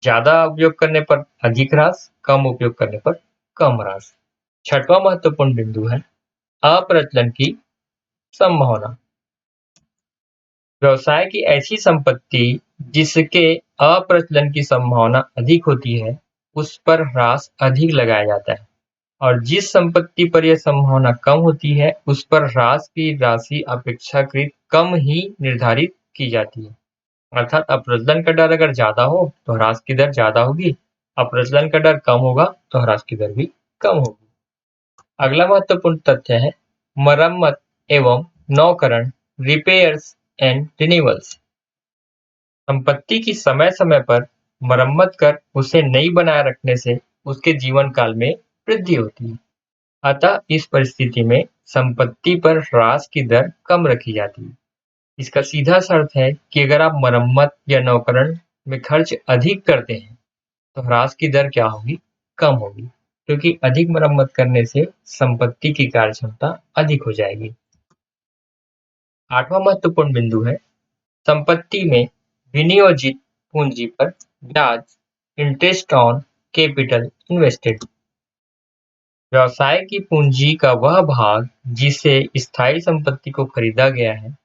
Speaker 1: ज्यादा उपयोग करने पर अधिक ह्रास, कम उपयोग करने पर कम ह्रास। छठवां महत्वपूर्ण बिंदु है अप्रचलन की संभावना। व्यवसाय की ऐसी संपत्ति जिसके अप्रचलन की संभावना अधिक होती है, उस पर ह्रास अधिक लगाया जाता है, और जिस संपत्ति पर यह संभावना कम होती है, उस पर ह्रास की राशि अपेक्षाकृत कम ही निर्धारित की जाती है। अर्थात अप्रचलन का डर अगर ज्यादा हो तो ह्रास की दर ज्यादा होगी, अप्रचलन का डर कम होगा तो ह्रास की दर भी कम होगी। अगला महत्वपूर्ण तथ्य है मरम्मत एवं नवकरण, रिपेयर्स एंड रिन्यूअल्स। संपत्ति की समय समय पर मरम्मत कर उसे नई बनाए रखने से उसके जीवन काल में वृद्धि होती है। अतः इस परिस्थिति में संपत्ति पर ह्रास की दर कम रखी जाती है। इसका सीधा सा अर्थ है कि अगर आप मरम्मत या नवकरण में खर्च अधिक करते हैं, तो ह्रास की दर क्या होगी? कम होगी, क्योंकि अधिक मरम्मत करने से संपत्ति की कार्यक्षमता अधिक हो जाएगी। आठवां महत्वपूर्ण बिंदु है संपत्ति में विनियोजित पूंजी पर ब्याज, इंटरेस्ट ऑन कैपिटल इन्वेस्टेड। व्यवसाय की पूंजी का वह भाग जिसे स्थायी संपत्ति को खरीदा गया है,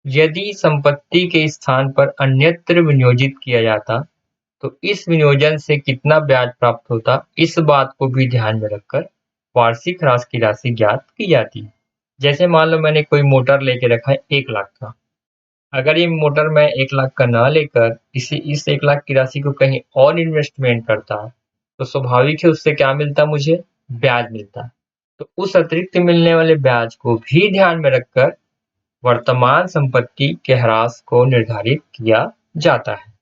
Speaker 1: यदि संपत्ति के स्थान पर अन्यत्र विनियोजित किया जाता, तो इस विनियोजन से कितना ब्याज प्राप्त होता, इस बात को भी ध्यान में रखकर वार्षिक ह्रास की राशि ज्ञात की जाती है। जैसे मान लो मैंने कोई मोटर लेके रखा है 1 लाख का, अगर ये मोटर मैं 1 लाख का ना लेकर इस 1 लाख की राशि को कहीं और इन्वेस्टमेंट करता, तो स्वाभाविक है उससे क्या मिलता, मुझे ब्याज मिलता। तो उस अतिरिक्त मिलने वाले ब्याज को भी ध्यान में रखकर वर्तमान संपत्ति के ह्रास को निर्धारित किया जाता है।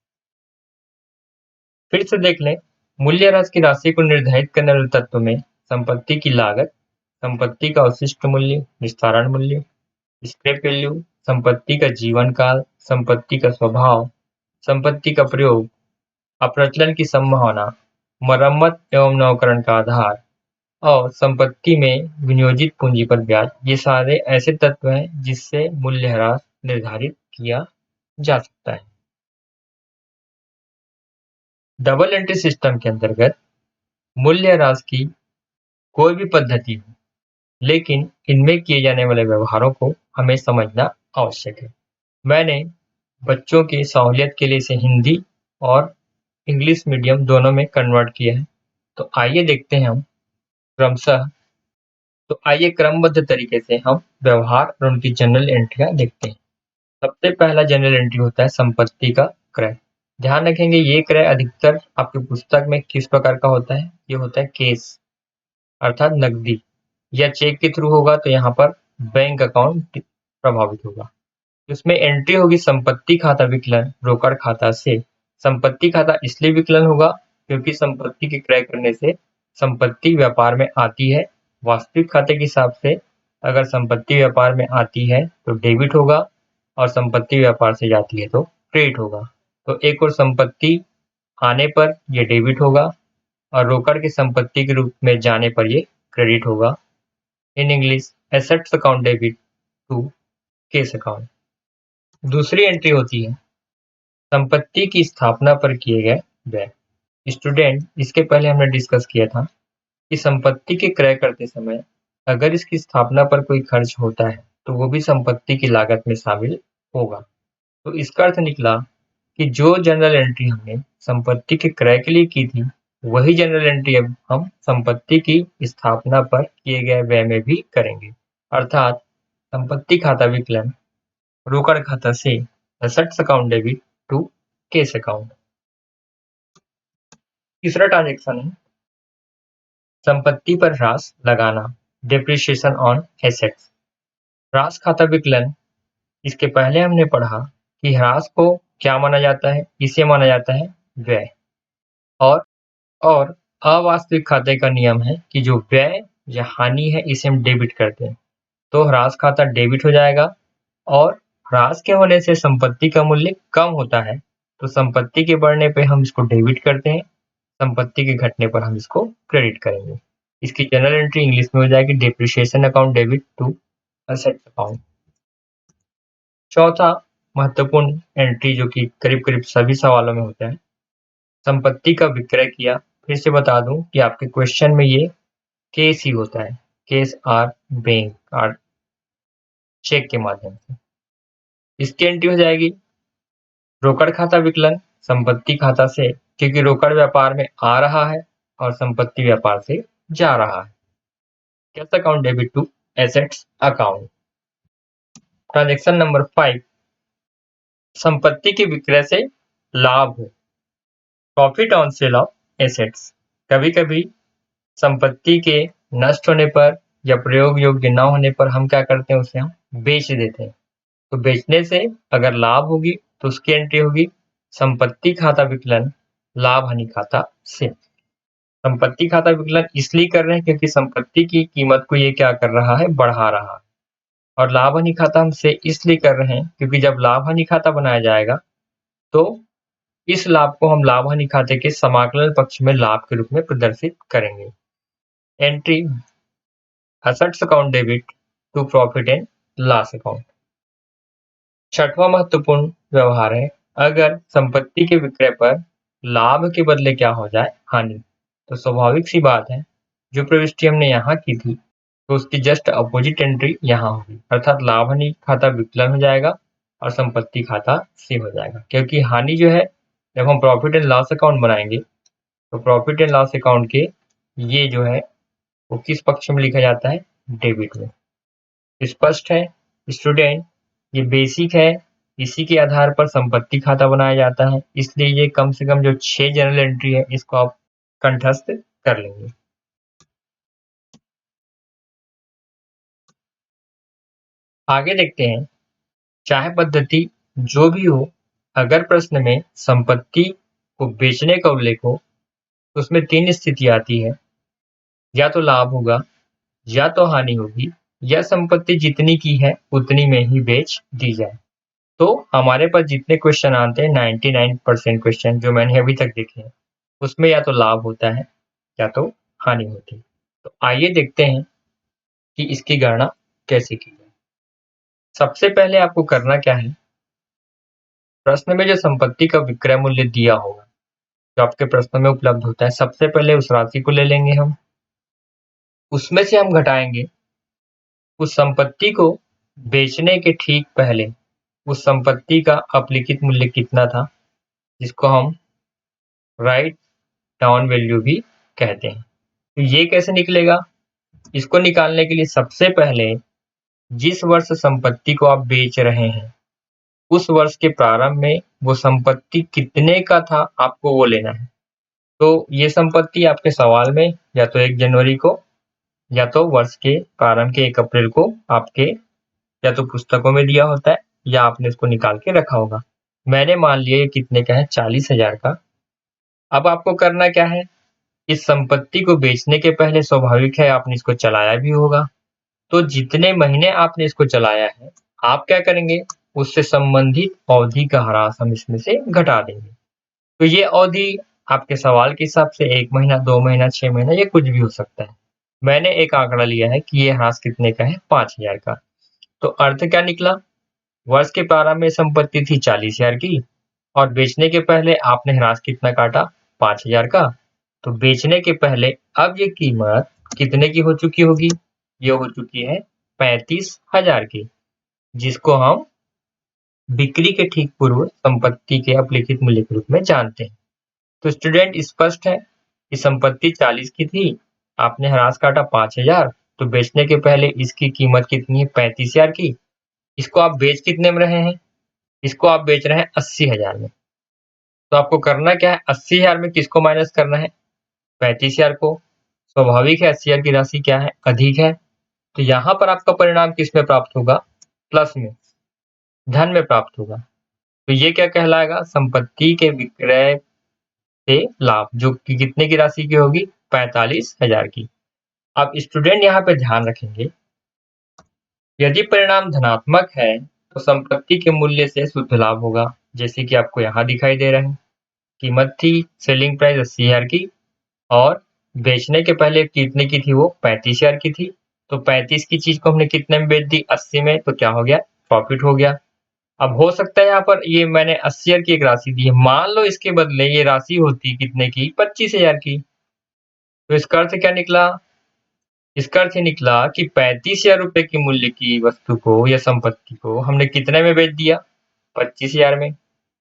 Speaker 1: फिर से देख लें, मूल्यह्रास की राशि को निर्धारित करने वाले तत्व में संपत्ति की लागत, संपत्ति का अवशिष्ट मूल्य, निस्तारण मूल्य, स्क्रैप वैल्यू, संपत्ति का जीवन काल, संपत्ति का स्वभाव, संपत्ति का प्रयोग, अप्रचलन की संभावना, मरम्मत एवं नवकरण का आधार और संपत्ति में विनियोजित पूंजी पर ब्याज, ये सारे ऐसे तत्व हैं जिससे मूल्यह्रास निर्धारित किया जा सकता है। डबल एंट्री सिस्टम के अंतर्गत मूल्यह्रास की कोई भी पद्धति हो, लेकिन इनमें किए जाने वाले व्यवहारों को हमें समझना आवश्यक है। मैंने बच्चों की सहूलियत के लिए इसे हिंदी और इंग्लिश मीडियम दोनों में कन्वर्ट किया है। तो आइए देखते हैं हम क्रमशः। तो आइए क्रमबद्ध तरीके से हम व्यवहार और उनकी जनरल एंट्रियां देखते हैं। सबसे पहला जनरल एंट्री होता है संपत्ति का क्रय। ध्यान रखेंगे ये क्रय अधिकतर आपकी पुस्तक में किस प्रकार का होता है? ये होता है कैश, अर्थात नकदी, या चेक के थ्रू होगा तो यहाँ पर बैंक अकाउंट प्रभावित होगा। इसमें एंट्री होगी संपत्ति खाता विकलन रोकड़ खाता से। संपत्ति खाता इसलिए विकलन होगा क्योंकि संपत्ति के क्रय करने से संपत्ति व्यापार में आती है। वास्तविक खाते के हिसाब से अगर संपत्ति व्यापार में आती है तो डेबिट होगा और संपत्ति व्यापार से जाती है तो क्रेडिट होगा। तो एक और संपत्ति आने पर यह डेबिट होगा और रोकड़ की संपत्ति के रूप में जाने पर यह क्रेडिट होगा। In English assets account debit to cash account. दूसरी एंट्री होती है संपत्ति की स्थापना पर किए गए व्यय। स्टूडेंट, इसके पहले हमने डिस्कस किया था कि संपत्ति के क्रय करते समय अगर इसकी स्थापना पर कोई खर्च होता है तो वो भी संपत्ति की लागत में शामिल होगा। तो इसका अर्थ निकला कि जो जनरल एंट्री हमने संपत्ति के क्रय के लिए की थी वही जनरल एंट्री अब हम संपत्ति की स्थापना पर किए गए व्यय में भी करेंगे, अर्थात संपत्ति खाता विकलन रोकड़ खाता से assets account debit to cash account. तीसरा ट्रांजेक्शन है संपत्ति पर ह्रास लगाना, डेप्रिसिएशन ऑन एसेट्स। ह्रास खाता विकलन, इसके पहले हमने पढ़ा कि ह्रास को क्या माना जाता है, इसे माना जाता है व्यय, और अवास्तविक खाते का नियम है कि जो व्यय या हानि है इसे हम डेबिट करते हैं, तो ह्रास खाता डेबिट हो जाएगा। और ह्रास के होने से संपत्ति का मूल्य कम होता है, तो संपत्ति के बढ़ने पे हम इसको डेबिट करते हैं, संपत्ति के घटने पर हम इसको क्रेडिट करेंगे। इसकी जनरल एंट्री इंग्लिश में हो जाएगी depreciation account debit to assets account. चौथा महत्वपूर्ण एंट्री जो कि करीब करीब सभी सवालों में होता है, संपत्ति का विक्रय किया। फिर से बता दूं कि आपके क्वेश्चन में ये केस ही होता है, cash or bank or cheque के माध्यम से। इसकी एंट्री हो जाएगी रोकड़ खाता विकलन संपत्ति खाता से, क्योंकि रोकड़ व्यापार में आ रहा है और संपत्ति व्यापार से जा रहा है। Cash account debit to assets account. Transaction number 5, संपत्ति के विक्रय से लाभ हो, profit on sale of assets. कभी कभी संपत्ति के नष्ट होने पर या प्रयोग योग्य न होने पर हम क्या करते हैं, उसे हम बेच देते हैं। तो बेचने से अगर लाभ होगी तो उसकी एंट्री होगी संपत्ति खाता विकलन लाभ हानि खाता से। संपत्ति खाता विकलन इसलिए कर रहे हैं क्योंकि संपत्ति की कीमत को ये क्या कर रहा है, बढ़ा रहा है। और लाभ हानि खाता हम से इसलिए कर रहे हैं क्योंकि जब लाभ हानि खाता बनाया जाएगा तो इस लाभ को हम लाभ हानि खाते के समाकलन पक्ष में लाभ के रूप में प्रदर्शित करेंगे। Entry assets account debit to profit and loss account. छठवां महत्वपूर्ण व्यवहार है अगर संपत्ति के विक्रय पर लाभ के बदले क्या हो जाए, हानि। तो स्वाभाविक सी बात है, जो प्रविष्टि हमने यहाँ की थी तो उसकी जस्ट अपोजिट एंट्री यहाँ होगी, अर्थात लाभ हानि खाता विकलन हो जाएगा और संपत्ति खाता से हो जाएगा। क्योंकि हानि जो है, जब हम प्रॉफिट एंड लॉस अकाउंट बनाएंगे तो प्रॉफिट एंड लॉस अकाउंट के ये जो है वो किस पक्ष में लिखा जाता है, डेबिट में। स्पष्ट है स्टूडेंट, ये बेसिक है, इसी के आधार पर संपत्ति खाता बनाया जाता है, इसलिए ये कम से कम जो 6 जनरल एंट्री है इसको आप कंठस्थ कर लेंगे। आगे देखते हैं, चाहे पद्धति जो भी हो, अगर प्रश्न में संपत्ति को बेचने का उल्लेख हो तो उसमें 3 स्थिति आती है, या तो लाभ होगा, या तो हानि होगी, या संपत्ति जितनी की है उतनी में ही बेच दी जाए। तो हमारे पास जितने क्वेश्चन आते हैं 99% क्वेश्चन जो मैंने अभी तक देखे हैं उसमें या तो लाभ होता है या तो हानि होती है। तो आइए देखते हैं कि इसकी गणना कैसे की जाए। सबसे पहले आपको करना क्या है, प्रश्न में जो संपत्ति का विक्रय मूल्य दिया होगा जो आपके प्रश्न में उपलब्ध होता है, सबसे पहले उस राशि को ले लेंगे हम, उसमें से हम घटाएंगे उस संपत्ति को बेचने के ठीक पहले उस संपत्ति का अपलिखित मूल्य कितना था, जिसको हम राइट डाउन वैल्यू भी कहते हैं। तो ये कैसे निकलेगा, इसको निकालने के लिए सबसे पहले जिस वर्ष संपत्ति को आप बेच रहे हैं उस वर्ष के प्रारंभ में वो संपत्ति कितने का था आपको वो लेना है। तो ये संपत्ति आपके सवाल में या तो 1 जनवरी को या तो वर्ष के प्रारंभ के 1 अप्रैल को आपके या तो पुस्तकों में दिया होता है या आपने इसको निकाल के रखा होगा। मैंने मान लिया ये कितने का है, 40,000 का। अब आपको करना क्या है, इस संपत्ति को बेचने के पहले स्वाभाविक है आपने इसको चलाया भी होगा, तो जितने महीने आपने इसको चलाया है आप क्या करेंगे, उससे संबंधित अवधि का ह्रास हम इसमें से घटा देंगे। तो ये अवधि आपके सवाल के हिसाब से 1 महीना, 2 महीना, 6 महीना, ये कुछ भी हो सकता है। मैंने एक आंकड़ा लिया है कि ये ह्रास कितने का है, 5,000 का। तो अर्थ क्या निकला, वर्ष के प्रारंभ में संपत्ति थी 40,000 की और बेचने के पहले आपने ह्रास कितना काटा, 5,000 का। तो बेचने के पहले अब ये कीमत कितने की हो चुकी होगी, ये हो चुकी है 35,000 की, जिसको हम बिक्री के ठीक पूर्व संपत्ति के अपलिखित मूल्य के रूप में जानते हैं। तो स्टूडेंट स्पष्ट है, कि संपत्ति 40 की थी, आपने ह्रास काटा 5,000, तो बेचने के पहले इसकी कीमत कितनी है? 35,000 की। इसको आप बेच कितने में रहे हैं? इसको आप बेच रहे हैं 80,000 में। तो आपको करना क्या है? 80,000 में किसको माइनस करना है? 35,000 को। स्वाभाविक है 80,000 की राशि क्या है? अधिक है। तो यहाँ पर आपका परिणाम किस में प्राप्त होगा? प्लस में, धन में प्राप्त होगा। तो ये क्या कहलाएगा? संपत्ति के विक्रय से लाभ, जो कि कितने की राशि की होगी? 45,000 की। अब स्टूडेंट यहाँ पे ध्यान रखेंगे, यदि परिणाम धनात्मक है तो संपत्ति के मूल्य से शुद्ध लाभ होगा, जैसे कि आपको यहाँ दिखाई दे रहा है। कीमत थी सेलिंग प्राइस 80,000 की और बेचने के पहले कितने की थी? वो 35,000 की थी। तो 35 की चीज को हमने कितने में बेच दी? 80 में। तो क्या हो गया? प्रॉफिट हो गया। अब हो सकता है यहाँ पर ये मैंने 80,000 की एक राशि दी है, मान लो इसके बदले ये राशि होती कितने की? 25,000 की। तो इसका अर्थ क्या निकला? इसका अर्थ ये निकला कि 35,000 रुपए की मूल्य की वस्तु को या संपत्ति को हमने कितने में बेच दिया? 25,000 में।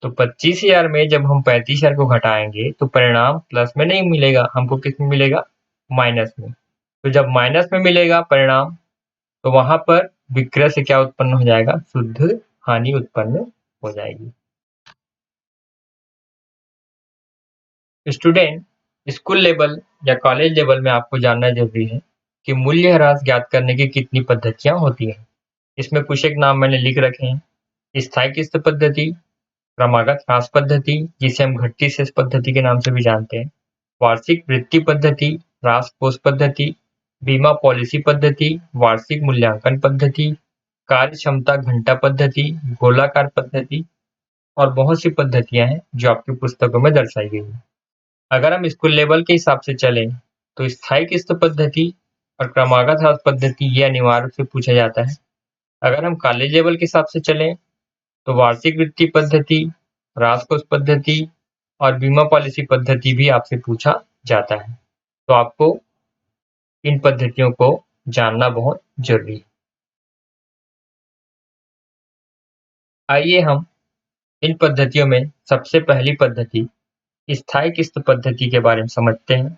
Speaker 1: तो 25,000 में जब हम 35,000 को घटाएंगे तो परिणाम प्लस में नहीं मिलेगा, हमको किस में मिलेगा? माइनस में। तो जब माइनस में मिलेगा परिणाम, तो वहां पर विक्रय से क्या उत्पन्न हो जाएगा? शुद्ध हानि उत्पन्न हो जाएगी। स्टूडेंट, स्कूल लेवल या कॉलेज लेवल में आपको जानना जरूरी है कि मूल्य ह्रास ज्ञात करने की कितनी पद्धतियां होती हैं। इसमें कुछ एक नाम मैंने लिख रखे हैं। स्थायी किस्त पद्धति, क्रमागत ह्रास पद्धति जिसे हम घटती शेष पद्धति के नाम से भी जानते हैं, वार्षिक वृद्धि पद्धति, ह्रास कोष पद्धति, बीमा पॉलिसी पद्धति, वार्षिक मूल्यांकन पद्धति, कार्य क्षमता घंटा पद्धति, गोलाकार पद्धति और बहुत सी पद्धतियां हैं जो आपकी पुस्तकों में दर्शाई गई हैं। अगर हम स्कूल लेवल के हिसाब से चलें तो स्थायी किस्त पद्धति और क्रमागत ह्रास पद्धति ये अनिवार्य रूप से पूछा जाता है। अगर हम कॉलेज लेवल के हिसाब से चलें तो वार्षिक वृद्धि पद्धति, ह्रास कोष पद्धति और बीमा पॉलिसी पद्धति भी आपसे पूछा जाता है। तो आपको इन पद्धतियों को जानना बहुत जरूरी है। आइए हम इन पद्धतियों में सबसे पहली पद्धति स्थायी किस्त पद्धति के बारे में समझते हैं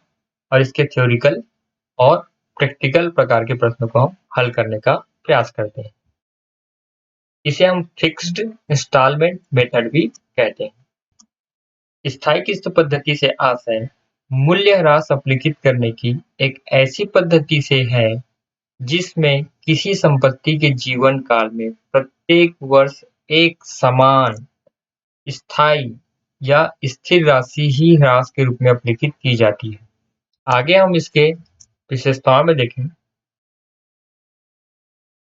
Speaker 1: और इसके थ्योरिकल और प्रैक्टिकल प्रकार के प्रश्नों को हम हल करने का प्रयास करते हैं। इसे हम फिक्स्ड इंस्टॉलमेंट मेथड भी कहते हैं। स्थायी किस्त पद्धति से आशय मूल्य ह्रास अपलिखित करने की एक ऐसी पद्धति से है जिसमें किसी संपत्ति के जीवन काल में प्रत्येक वर्ष एक समान, स्थायी या स्थिर राशि ही ह्रास के रूप में अपलिखित की जाती है। आगे हम इसके विशेषताओं में देखें।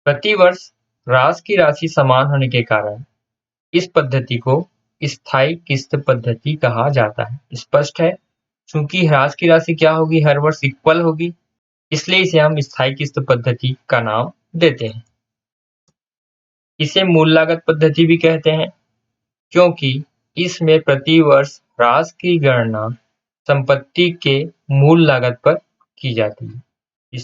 Speaker 1: प्रति वर्ष ह्रास की राशि समान होने के कारण इस पद्धति को स्थायी किस्त पद्धति कहा जाता है। स्पष्ट है, चूंकि ह्रास की राशि क्या होगी? हर वर्ष इक्वल होगी, इसलिए इसे हम स्थायी किस्त पद्धति का नाम देते हैं। इसे मूल लागत पद्धति भी कहते हैं क्योंकि इसमें प्रति वर्ष ह्रास की गणना संपत्ति के मूल लागत पर की जाती है।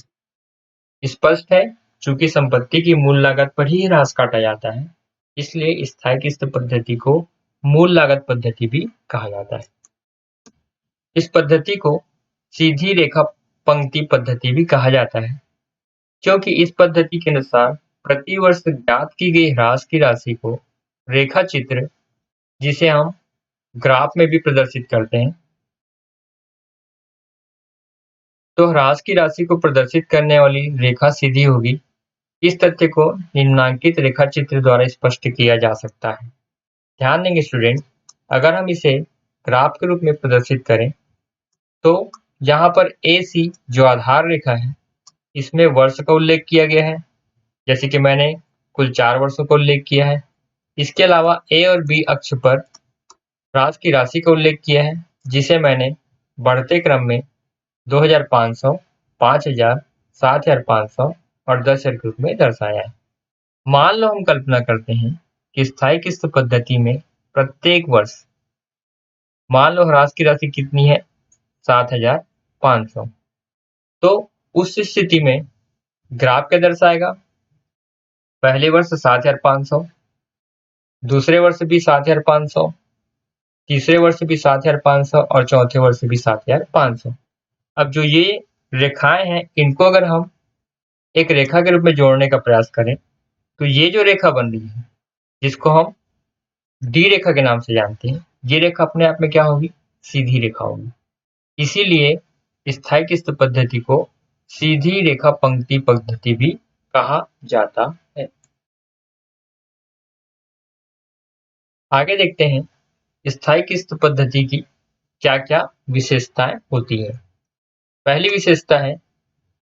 Speaker 1: स्पष्ट है, चूंकि संपत्ति की मूल लागत पर ही ह्रास काटा जाता है, इसलिए स्थायी किस्त पद्धति को मूल लागत पद्धति भी कहा जाता है। इस पद्धति को सीधी रेखा पंक्ति पद्धति भी कहा जाता है क्योंकि इस पद्धति के अनुसार प्रति वर्ष ज्ञात की गई ह्रास की राशि को रेखा चित्र, जिसे हम ग्राफ में भी प्रदर्शित करते हैं, तो ह्रास की राशि को प्रदर्शित करने वाली रेखा सीधी होगी। इस तथ्य को निम्नांकित रेखा चित्र द्वारा स्पष्ट किया जा सकता है। ध्यान देंगे स्टूडेंट, अगर हम इसे ग्राफ के रूप में प्रदर्शित करें तो यहाँ पर AC जो आधार रेखा है इसमें वर्ष का उल्लेख किया गया है, जैसे कि मैंने कुल 4 वर्षों का उल्लेख किया है। इसके अलावा A और B अक्ष पर ह्रास की राशि का उल्लेख किया है, जिसे मैंने बढ़ते क्रम में 2,500, 5,000, 7,500 और 10,000 के रूप में दर्शाया है। मान लो हम कल्पना करते हैं कि स्थायी किस्त पद्धति में प्रत्येक वर्ष मान लो ह्रास की राशि कितनी है? 7,500। तो उस स्थिति में ग्राफ क्या दर्शाएगा? पहले वर्ष 7,500, दूसरे वर्ष भी 7,500, तीसरे वर्ष भी 7,500 और चौथे वर्ष भी 7,500। अब जो ये रेखाएं हैं, इनको अगर हम एक रेखा के रूप में जोड़ने का प्रयास करें, तो ये जो रेखा बन रही है, जिसको हम डी रेखा के नाम से जानते हैं, ये रेखा अपने आप में क्या होगी? सीधी रेखा होगी। इसीलिए स्थायी किस्त पद्धति को सीधी रेखा पंक्ति पद्धति भी कहा जाता है। आगे देखते हैं स्थायी किस्त पद्धति की क्या-क्या विशेषताएं होती है। पहली विशेषता है,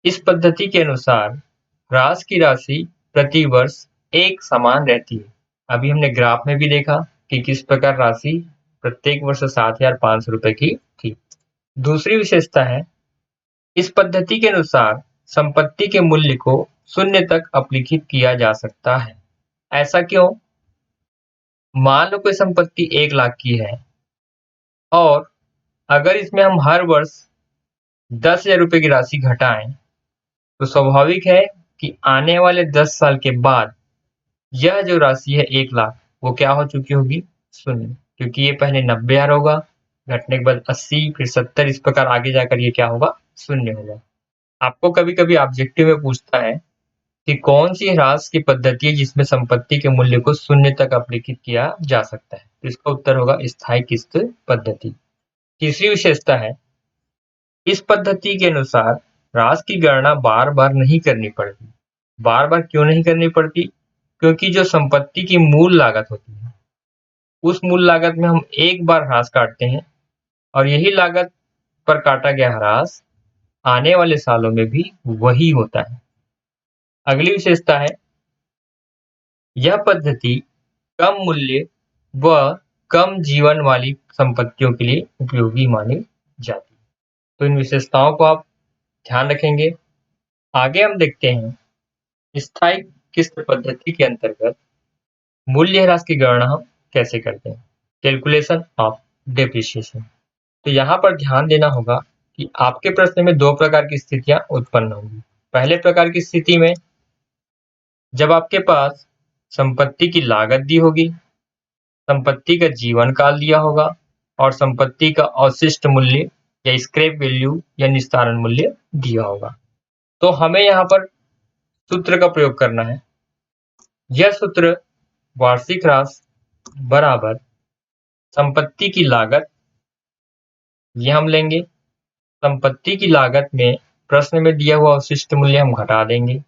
Speaker 1: इस पद्धति के अनुसार ह्रास की राशि प्रति वर्ष एक समान रहती है। अभी हमने ग्राफ में भी देखा कि किस प्रकार राशि प्रत्येक वर्ष 7,500 रुपए की थी। दूसरी विशेषता है, इस पद्धति के अनुसार संपत्ति के मूल्य को शून्य तक अपलिखित किया जा सकता है। ऐसा क्यों? मान लो कोई संपत्ति 1 लाख की है और अगर इसमें हम हर वर्ष 10,000 रुपए की राशि घटाएं, तो स्वाभाविक है कि आने वाले 10 साल के बाद यह जो राशि है 1 लाख, वो क्या हो चुकी होगी? शून्य। क्योंकि ये पहले 90,000 होगा, घटने के बाद 80, फिर 70, इस प्रकार आगे जाकर ये क्या होगा? शून्य होगा। आपको कभी-कभी ऑब्जेक्टिव में पूछता है कि कौन सी ह्रास की पद्धति है जिसमें संपत्ति के मूल्य को शून्य तक अपलिखित किया जा सकता है? तो इसका उत्तर होगा स्थायी किस्त पद्धति। तीसरी विशेषता है, इस पद्धति के अनुसार ह्रास की गणना बार-बार नहीं करनी पड़ती। बार-बार क्यों नहीं करनी पड़ती? क्योंकि जो संपत्ति की मूल लागत होती है, उस मूल लागत में हम एक बार ह्रास काटते हैं और यही लागत पर काटा गया ह्रास आने वाले सालों में भी वही होता है। अगली विशेषता है, यह पद्धति कम मूल्य व कम जीवन वाली संपत्तियों के लिए उपयोगी मानी जाती है। तो इन विशेषताओं को आप ध्यान रखेंगे। आगे हम देखते हैं स्थायी किस्त पद्धति के अंतर्गत मूल्य ह्रास की गणना हम कैसे करते हैं। Calculation of depreciation. तो यहाँ पर ध्यान देना होगा कि आपके प्रश्न में 2 प्रकार की स्थितियां उत्पन्न होंगी। पहले प्रकार की स्थिति में जब आपके पास संपत्ति की लागत दी होगी, संपत्ति का जीवन काल दिया होगा और संपत्ति का अवशिष्ट मूल्य या स्क्रैप वैल्यू या निस्तारण मूल्य दिया होगा। तो हमें यहाँ पर सूत्र का प्रयोग करना है। यह सूत्र वार्षिक ह्रास बराबर संपत्ति की लागत, ये हम लेंगे। संपत्ति की लागत में प्रश्न में दिया हुआ अवशिष्ट मूल्य हम घटा देंगे,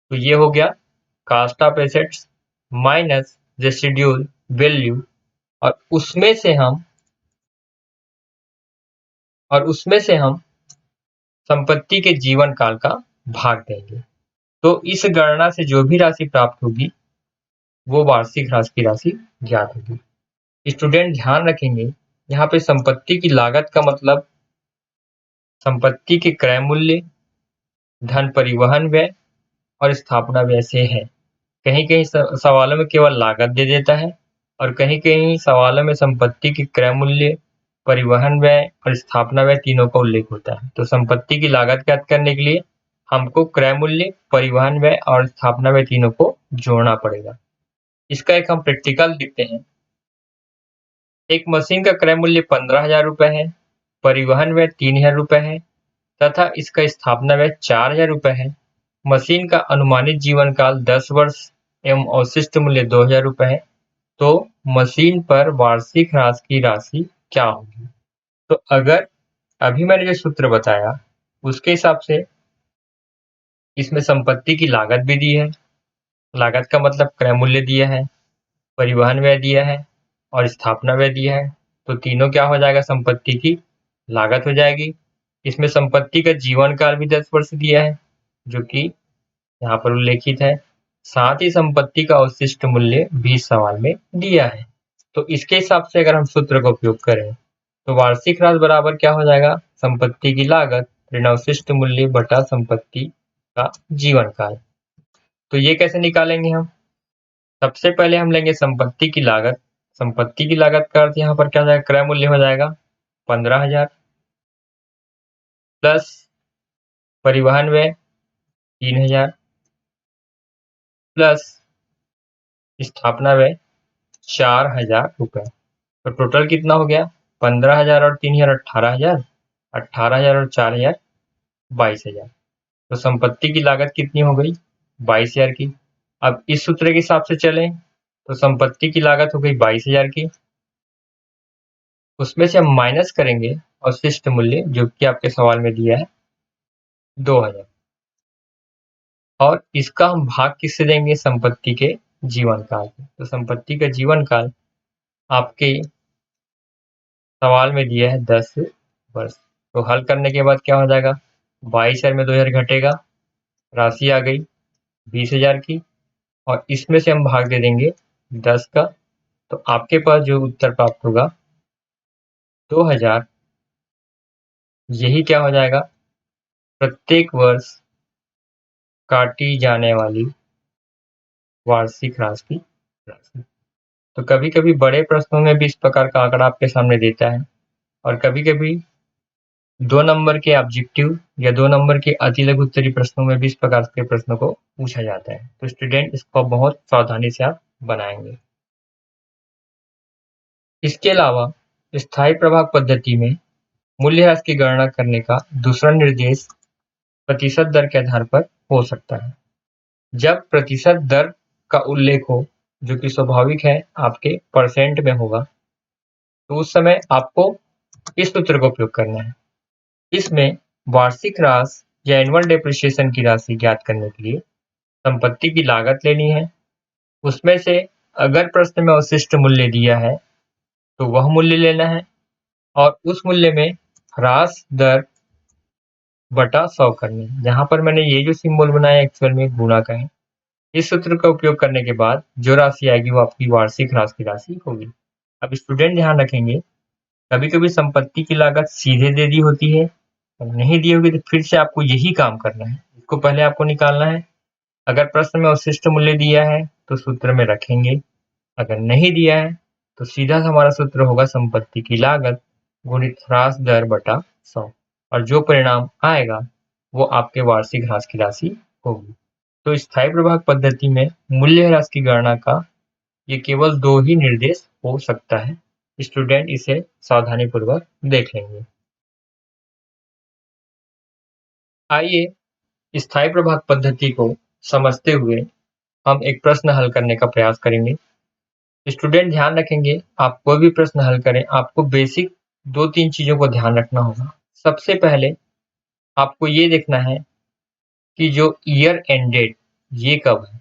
Speaker 1: तो ये हो गया cost of assets minus residual value और उसमें से हम संपत्ति के जीवन काल का भाग देंगे। तो इस गणना से जो भी राशि प्राप्त होगी वो वार्षिक ह्रास की राशि ज्ञात होगी। स्टूडेंट ध्यान रखेंगे, यहाँ पे संपत्ति की लागत का मतलब संपत्ति के क्रय मूल्य, धन परिवहन व्यय और स्थापना व्यय से है। कहीं-कहीं सवालों में केवल लागत दे देता है और कहीं-कहीं सवालों में संपत्ति के क्रय मूल्य, परिवहन व्यय और स्थापना व्यय तीनों का उल्लेख होता है। तो संपत्ति की लागत ज्ञात करने के लिए हमको क्रय मूल्य, परिवहन व्यय और स्थापना व्यय तीनों को जोड़ना पड़ेगा। इसका एक हम प्रैक्टिकल देखते हैं। एक मशीन का क्रय मूल्य 15,000 रुपए है, परिवहन व्यय 3,000 रुपए है तथा इसका स्थापना व्यय 4,000 रुपए है। मशीन का अनुमानित जीवन काल 10 वर्ष एवं अवशिष्ट मूल्य 2,000 रुपए है। तो मशीन पर वार्षिक ह्रास की राशि क्या होगी? तो अगर अभी मैंने जो सूत्र बताया उसके हिसाब से इसमें संपत्ति की लागत भी दी है, लागत का मतलब क्रय मूल्य दिया है, परिवहन व्यय दिया है और स्थापना व्यय दिया है। तो तीनों क्या हो जाएगा? संपत्ति की लागत हो जाएगी। इसमें संपत्ति का जीवन काल भी 10 वर्ष दिया है, जो कि यहाँ पर उल्लेखित है। साथ ही संपत्ति का अवशिष्ट मूल्य भी सवाल में दिया है। तो इसके हिसाब से अगर हम सूत्र का उपयोग करें तो वार्षिक ह्रास बराबर क्या हो जाएगा? संपत्ति की लागत ऋण अवशिष्ट मूल्य बटा संपत्ति का जीवन काल। तो ये कैसे निकालेंगे हम? सबसे पहले हम लेंगे संपत्ति की लागत। संपत्ति की लागत का अर्थ यहाँ पर क्या हो जाएगा? क्रय मूल्य हो जाएगा 15,000 प्लस परिवहन व्यय 3,000 प्लस स्थापना व्यय 4,000 रुपए। तो टोटल कितना हो गया? 15,000 और 3,000 18,000 18,000 और 4,000 22,000। तो संपत्ति की लागत कितनी हो गई? 22,000 की। अब इस सूत्र के हिसाब से चलें तो संपत्ति की लागत हो गई 22,000 की। उसमें से हम माइनस करेंगे अवशिष्ट मूल्य जो कि आपके सवाल में दिया है 2,000, और इसका हम भाग किससे देंगे? संपत्ति के जीवन काल। तो संपत्ति का जीवन काल आपके सवाल में दिया है 10 वर्ष। तो हल करने के बाद क्या हो जाएगा? 22,000 में 2,000 घटेगा, राशि आ गई 20,000 की, और इसमें से हम भाग दे देंगे 10 का। तो आपके पास जो उत्तर प्राप्त होगा 2,000, यही क्या हो जाएगा? प्रत्येक वर्ष काटी जाने वाली वार्षिक राशि राशि। तो कभी कभी बड़े प्रश्नों में भी इस प्रकार का आंकड़ा आपके सामने देता है, और कभी कभी 2 नंबर के ऑब्जेक्टिव या 2 नंबर के अति लघु उत्तरीय प्रश्नों में भी इस प्रकार के प्रश्नों को पूछा जाता है। तो स्टूडेंट इसको बहुत सावधानी से आप बनाएंगे। इसके अलावा स्थायी प्रभाग पद्धति में मूल्यह्रास की गणना करने का दूसरा निर्देश प्रतिशत दर के आधार पर हो सकता है। जब प्रतिशत दर का उल्लेख हो, जो कि स्वाभाविक है आपके परसेंट में होगा, तो उस समय आपको इस सूत्र का उपयोग करना है। इसमें वार्षिक ह्रास या एनुअल डेप्रिसिएशन की राशि ज्ञात करने के लिए संपत्ति की लागत लेनी है। उसमें से अगर प्रश्न में अवशिष्ट मूल्य दिया है तो वह मूल्य लेना है, और उस मूल्य में ह्रास दर बटा 100 करनी है। यहाँ पर मैंने ये जो सिंबल बनाया एक्चुअल में गुणा का है। इस सूत्र का उपयोग करने के बाद जो राशि आएगी वो आपकी वार्षिक ह्रास की राशि होगी। अब स्टूडेंट ध्यान रखेंगे, कभी कभी संपत्ति की लागत सीधे दे दी होती है, और नहीं दी होगी तो फिर से आपको यही काम करना है। इसको पहले आपको निकालना है। अगर प्रश्न में अवशिष्ट मूल्य दिया है तो सूत्र में रखेंगे, अगर नहीं दिया है तो सीधा हमारा सूत्र होगा संपत्ति की लागत गुणित ह्रास दर बटा 100, और जो परिणाम आएगा वो आपके वार्षिक ह्रास की राशि होगी। तो स्थायी प्रभाग पद्धति में मूल्य ह्रास की गणना का ये केवल 2 ही निर्देश हो सकता है। स्टूडेंट इसे सावधानी पूर्वक देख लेंगे। आइए स्थायी प्रभाग पद्धति को समझते हुए हम एक प्रश्न हल करने का प्रयास करेंगे। स्टूडेंट ध्यान रखेंगे, आप कोई भी प्रश्न हल करें आपको बेसिक 2-3 चीजों को ध्यान रखना होगा। सबसे पहले आपको ये देखना है कि जो ईयर एंड डेट ये कब है,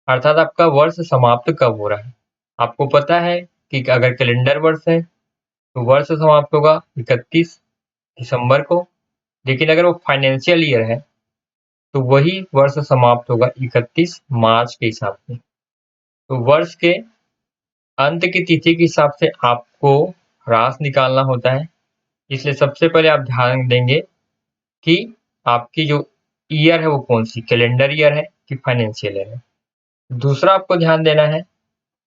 Speaker 1: अर्थात आपका वर्ष समाप्त कब हो रहा है। आपको पता है कि अगर कैलेंडर वर्ष है तो वर्ष समाप्त होगा 31 दिसंबर को, लेकिन अगर वो फाइनेंशियल ईयर है तो वही वर्ष समाप्त होगा 31 मार्च के हिसाब से। तो वर्ष के अंत की तिथि के हिसाब से आपको ह्रास निकालना होता है। इसलिए सबसे पहले आप ध्यान देंगे कि आपकी जो ईयर है वो कौन सी कैलेंडर ईयर है कि फाइनेंशियल ईयर है। दूसरा आपको ध्यान देना है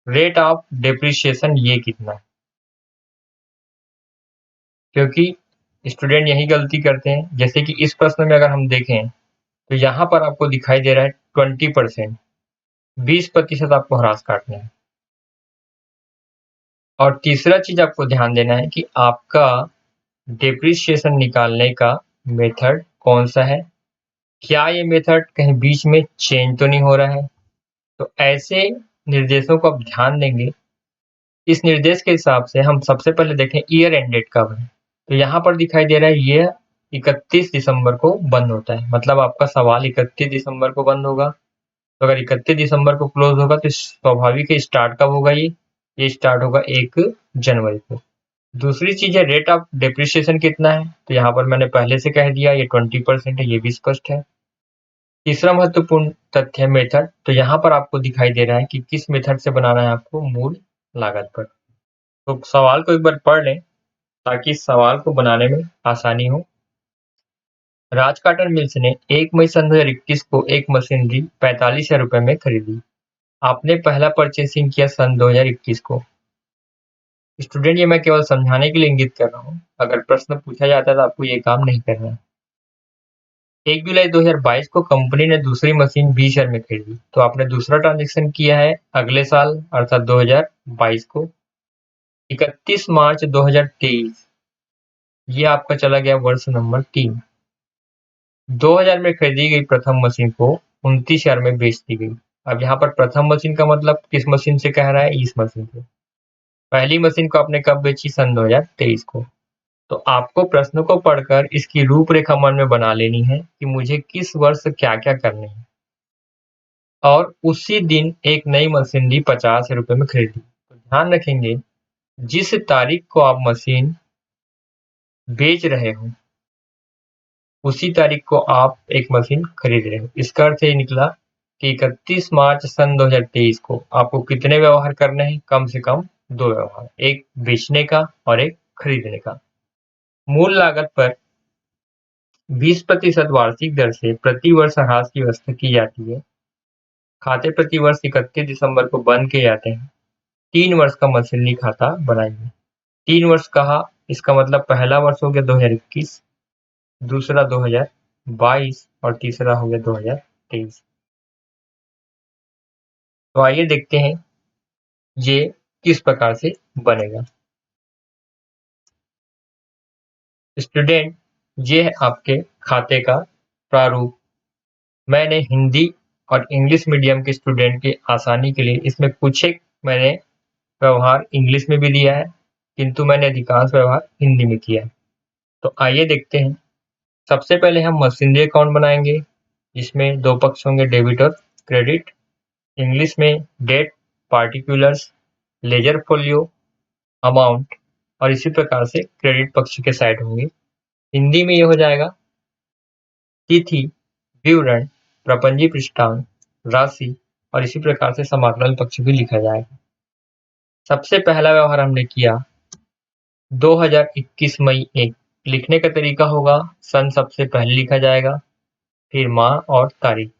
Speaker 1: रेट ऑफ डेप्रिसिएशन ये कितना है, क्योंकि स्टूडेंट यही गलती करते हैं। जैसे कि इस प्रश्न में अगर हम देखें तो यहाँ पर आपको दिखाई दे रहा है 20%, 20% आपको ह्रास काटना है। और तीसरा चीज आपको ध्यान देना है कि आपका डेप्रिसिएशन निकालने का मेथड कौन सा है, क्या ये मेथड कहीं बीच में चेंज तो नहीं हो रहा है। तो ऐसे निर्देशों को आप ध्यान देंगे। इस निर्देश के हिसाब से हम सबसे पहले देखें ईयर एंड डेट कब है। तो यहाँ पर दिखाई दे रहा है ये 31 दिसंबर को बंद होता है, मतलब आपका सवाल 31 दिसंबर को बंद होगा। तो अगर 31 दिसंबर को क्लोज होगा तो स्वाभाविक है स्टार्ट कब होगा, ये स्टार्ट होगा 1 जनवरी को। दूसरी चीज है रेट ऑफ डेप्रिसिएशन कितना है, तो यहाँ पर मैंने पहले से कह दिया ये 20% है, ये भी स्पष्ट है। तीसरा महत्वपूर्ण तथ्य है मेथड। तो यहाँ पर आपको दिखाई दे रहा है कि किस मेथड से बनाना है आपको मूल लागत पर। तो सवाल को एक बार पढ़ लें ताकि इस सवाल को बनाने में आसानी हो। राज कॉटन मिल्स ने 1 मई सन 2021 को एक मशीनरी 45,000 रुपए में खरीदी। आपने पहला परचेसिंग किया सन 2021 को। स्टूडेंट ये मैं केवल समझाने के लिए इंगित कर रहा हूँ, अगर प्रश्न पूछा जाता है तो आपको ये काम नहीं करना है। 1 जुलाई 2022 को कंपनी ने दूसरी मशीन 20,000 में खरीदी, तो आपने दूसरा ट्रांजेक्शन किया है अगले साल अर्थात 2022 को। 31 मार्च 2023 ये आपका चला गया वर्ष नंबर 3। 2000 में खरीदी गई प्रथम मशीन को 29,000 में बेच दी गई। अब यहाँ पर प्रथम मशीन का मतलब किस मशीन से कह रहा है? इस मशीन से। पहली मशीन को आपने कब बेची? सन 2023 को। तो आपको प्रश्न को पढ़कर इसकी रूपरेखा मन में बना लेनी है कि मुझे किस वर्ष क्या-क्या करने हैं और उसी दिन एक नई मशीनरी 50,000 रुपए में खरीदी। तो ध्यान रखेंगे, जिस तारीख को आप मशीन बेच रहे हो, उसी तारीख को आप एक मशीन खरीद रहे हो। इसका अर्थ ये निकला कि 31 मार्च सन 2023 को आपको कितने व्यवहार करने हैं? कम से कम 2 व्यवहार, एक बेचने का और एक खरीदने का। मूल लागत पर 20% वार्षिक दर से प्रति वर्ष ह्रास की व्यवस्था की जाती है। खाते प्रति वर्ष 31 दिसंबर को बंद किए जाते हैं। 3 वर्ष का मशीनरी खाता बनाइए। 3 वर्ष कहा, इसका मतलब पहला वर्ष हो गया 2021, दूसरा 2022 और तीसरा हो गया 2023। तो आइए देखते हैं ये किस प्रकार से बनेगा। स्टूडेंट, ये है आपके खाते का प्रारूप। मैंने हिंदी और इंग्लिश मीडियम के स्टूडेंट की आसानी के लिए इसमें कुछ एक मैंने व्यवहार इंग्लिश में भी दिया है, किंतु मैंने अधिकांश व्यवहार हिंदी में किया है। तो आइए देखते हैं। सबसे पहले हम मशीनरी अकाउंट बनाएंगे, जिसमें 2 पक्ष होंगे, डेबिट और क्रेडिट। इंग्लिश में date, particulars, ledger folio, amount और इसी प्रकार से क्रेडिट पक्ष के साइड होंगे। हिंदी में ये हो जाएगा तिथि, विवरण, प्रपंजी पृष्ठांक, राशि और इसी प्रकार से समाकलन पक्ष भी लिखा जाएगा। सबसे पहला व्यवहार हमने किया 2021 मई 1। लिखने का तरीका होगा, सन सबसे पहले लिखा जाएगा, फिर माह और तारीख।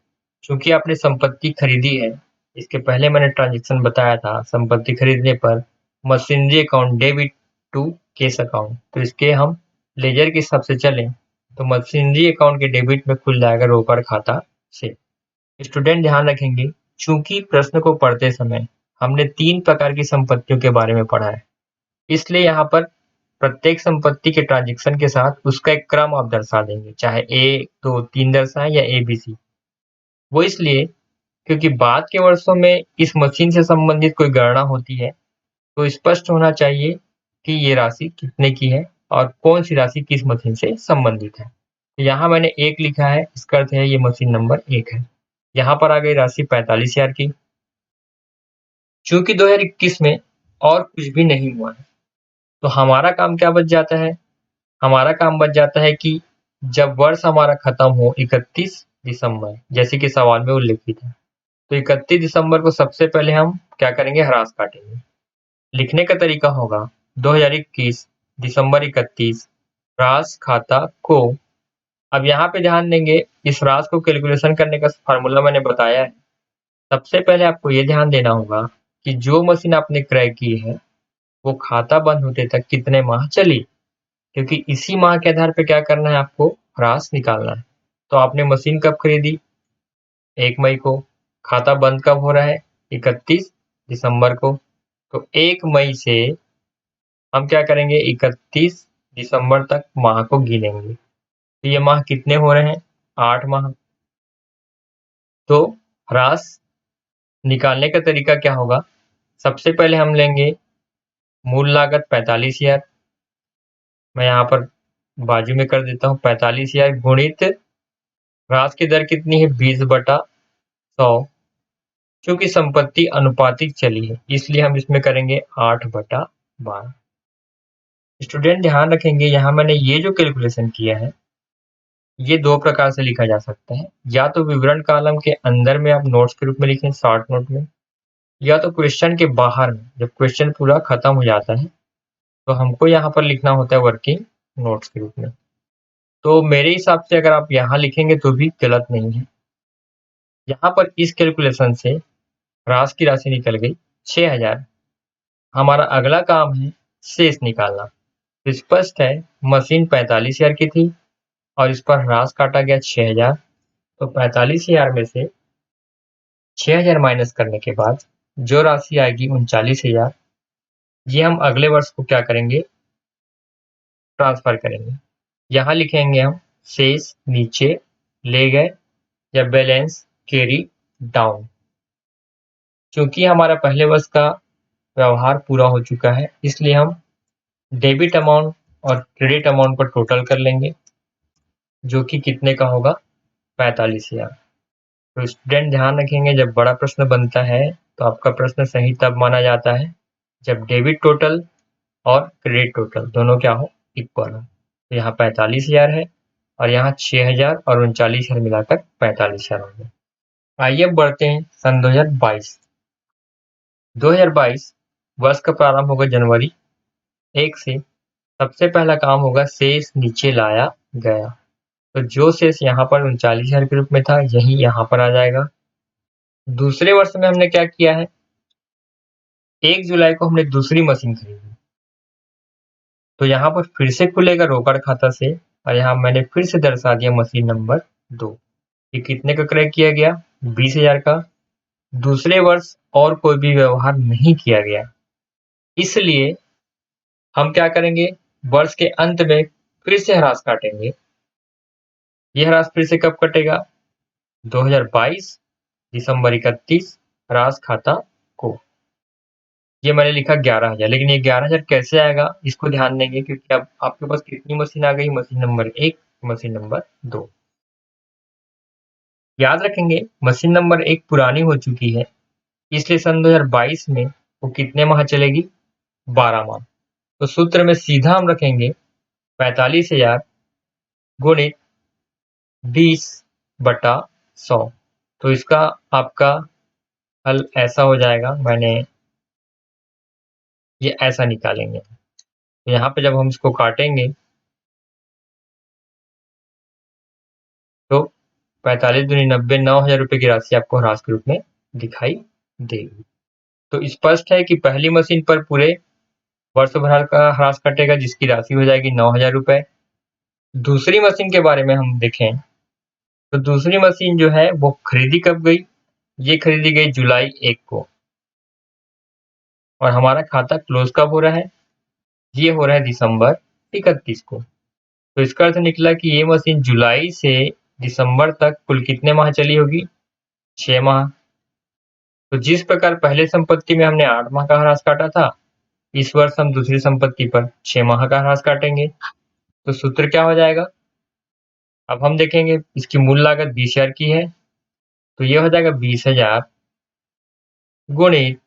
Speaker 1: चूंकि आपने संपत्ति खरीदी है, इसके पहले मैंने ट्रांजेक्शन बताया था, संपत्ति खरीदने पर machinery account debit to cash account, तो इसके हम लेजर के हिसाब से चलें तो मशीनरी अकाउंट के डेबिट में खुल जाएगा रोकड़ खाता से। स्टूडेंट ध्यान रखेंगे, चूंकि प्रश्न को पढ़ते समय हमने 3 प्रकार की संपत्तियों के बारे में पढ़ा है, इसलिए यहाँ पर प्रत्येक संपत्ति के ट्रांजेक्शन के साथ उसका एक क्रम आप दर्शा देंगे, चाहे 1, 2, 3 दर्शाएं या ABC। वो इसलिए क्योंकि बाद के वर्षों में इस मशीन से संबंधित कोई गणना होती है, तो स्पष्ट होना चाहिए कि ये राशि कितने की है और कौन सी राशि किस मशीन से संबंधित है। तो यहाँ मैंने 1 लिखा है, इसका अर्थ है ये मशीन नंबर 1 है। यहाँ पर आ गई राशि 45,000 की। चूंकि 2021 में और कुछ भी नहीं हुआ है, तो हमारा काम क्या बच जाता है? हमारा काम बच जाता है कि जब वर्ष हमारा खत्म हो 31 दिसंबर, जैसे कि सवाल में उल्लेखित है, तो 31 दिसंबर को सबसे पहले हम क्या करेंगे? ह्रास काटेंगे। लिखने का तरीका होगा 2021 दिसंबर 31 ह्रास खाता को। अब यहाँ पे ध्यान देंगे, इस ह्रास को कैलकुलेशन करने का फार्मूला मैंने बताया है। सबसे पहले आपको ये ध्यान देना होगा कि जो मशीन आपने क्रय की है, वो खाता बंद होते तक कितने माह चली, क्योंकि इसी माह के आधार पे क्या करना है, आपको ह्रास निकालना है। तो आपने मशीन कब खरीदी? 1 मई को। खाता बंद कब हो रहा है? 31 दिसंबर को। तो 1 मई से हम क्या करेंगे? 31 दिसंबर तक माह को गिनेंगे। तो ये माह कितने हो रहे हैं? 8 माह। तो ह्रास निकालने का तरीका क्या होगा? सबसे पहले हम लेंगे मूल लागत 45,000, मैं यहाँ पर बाजू में कर देता हूँ 45,000 गुणित ह्रास की दर कितनी है? 20/100। चूंकि संपत्ति अनुपातिक चली है, इसलिए हम इसमें करेंगे 8/12। स्टूडेंट ध्यान रखेंगे, यहाँ मैंने ये जो कैलकुलेशन किया है, ये 2 प्रकार से लिखा जा सकता है। या तो विवरण कॉलम के अंदर में आप नोट्स के रूप में लिखें, शॉर्ट नोट में, या तो क्वेश्चन के बाहर में, जब क्वेश्चन पूरा खत्म हो जाता है, तो हमको यहाँ पर लिखना होता है वर्किंग नोट्स के रूप में। तो मेरे हिसाब से अगर आप यहाँ लिखेंगे तो भी गलत नहीं है। यहाँ पर इस कैलकुलेशन से ह्रास की राशि निकल गई 6,000। हमारा अगला काम है शेष निकालना। तो स्पष्ट है, मशीन 45,000 की थी और इस पर ह्रास काटा गया 6,000। तो 45,000 में से 6,000 माइनस करने के बाद जो राशि आएगी 39,000, ये हम अगले वर्ष को क्या करेंगे? ट्रांसफर करेंगे। यहाँ लिखेंगे हम शेष नीचे ले गए या बैलेंस कैरी डाउन। क्योंकि हमारा पहले वर्ष का व्यवहार पूरा हो चुका है, इसलिए हम डेबिट अमाउंट और क्रेडिट अमाउंट को टोटल कर लेंगे, जो कि कितने का होगा 45,000। तो स्टूडेंट ध्यान रखेंगे, जब बड़ा प्रश्न बनता है तो आपका प्रश्न सही तब माना जाता है जब डेबिट टोटल और क्रेडिट टोटल दोनों क्या हो, इक्वल हो। तो यहाँ 45,000 है और यहाँ 6,000 और 39,000 मिलाकर 45,000 हो गया। आइए अब बढ़ते हैं सन 2022। 2022 वर्ष का प्रारंभ होगा जनवरी 1 से। सबसे पहला काम होगा शेष नीचे लाया गया। तो जो शेष यहाँ पर 39,000 के रूप में था, यही यहाँ पर आ जाएगा। दूसरे वर्ष में हमने क्या किया है, 1 जुलाई को हमने दूसरी मशीन खरीदी। तो यहाँ पर फिर से खुलेगा रोकड़ खाता से और यहाँ मैंने फिर से दर्शा दिया मशीन नंबर 2। ये कितने का क्रय किया गया, 20,000 का। दूसरे वर्ष और कोई भी व्यवहार नहीं किया गया, इसलिए हम क्या करेंगे, वर्ष के अंत में फिर से ह्रास काटेंगे। यह ह्रास फिर से कब कटेगा, 2022 दिसंबर 31 ह्रास खाता को। ये मैंने लिखा 11,000, लेकिन ये 11,000 कैसे आएगा इसको ध्यान देंगे, क्योंकि अब आपके पास कितनी मशीन आ गई, मशीन नंबर 1, मशीन नंबर 2। याद रखेंगे मशीन नंबर 1 पुरानी हो चुकी है, इसलिए सन 2022 में वो कितने माह चलेगी, 12 माह। तो सूत्र में सीधा हम रखेंगे 45,000 गुणित 20/100। तो इसका आपका हल ऐसा हो जाएगा, मैंने ये ऐसा निकालेंगे। तो यहाँ पे जब हम इसको काटेंगे तो 45 दूनी 90, 9,000 रुपए की राशि आपको ह्रास के रूप में दिखाई देगी। तो स्पष्ट है कि पहली मशीन पर पूरे वर्ष भर का ह्रास कटेगा, जिसकी राशि हो जाएगी 9,000 रुपए। दूसरी मशीन के बारे में हम देखें तो दूसरी मशीन जो है वो खरीदी कब गई, ये खरीदी गई जुलाई 1 को और हमारा खाता क्लोज कब हो रहा है, ये हो रहा है दिसंबर 31 को। तो इसका अर्थ निकला कि ये मशीन जुलाई से दिसंबर तक कुल कितने माह चली होगी, 6 माह। तो जिस प्रकार पहले संपत्ति में हमने 8 माह का ह्रास काटा था, इस वर्ष हम दूसरी संपत्ति पर 6 माह का ह्रास काटेंगे। तो सूत्र क्या हो जाएगा, अब हम देखेंगे इसकी मूल लागत 20,000 की है, तो ये हो जाएगा 20,000 गुणित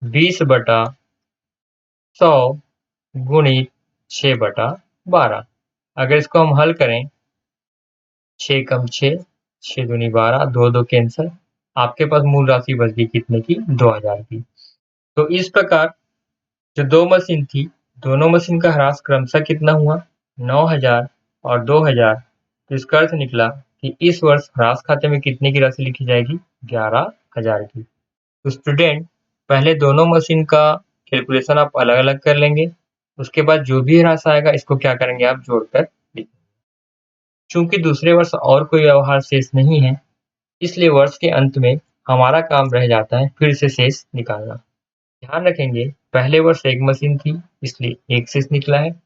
Speaker 1: 20/100 गुणित 6/12। अगर इसको हम हल करें, 6 कम 6, 6 दूनी 12, 2 कैंसल, आपके पास मूल राशि बच गई कितने की, 2,000 की। तो इस प्रकार जो दो मशीन थी, दोनों मशीन का ह्रास क्रमशः कितना हुआ, 9,000 और 2,000। तो इसका अर्थ निकला कि इस वर्ष ह्रास खाते में कितने की राशि लिखी जाएगी, 11,000 की। तो स्टूडेंट पहले दोनों मशीन का कैलकुलेशन आप अलग अलग कर लेंगे, उसके बाद जो भी ह्रास आएगा इसको क्या करेंगे, आप जोड़कर लिखेंगे। चूंकि दूसरे वर्ष और कोई व्यवहार शेष नहीं है, इसलिए वर्ष के अंत में हमारा काम रह जाता है फिर से शेष निकालना। ध्यान रखेंगे पहले वर्ष 1 मशीन थी, इसलिए 1 शेष निकला है।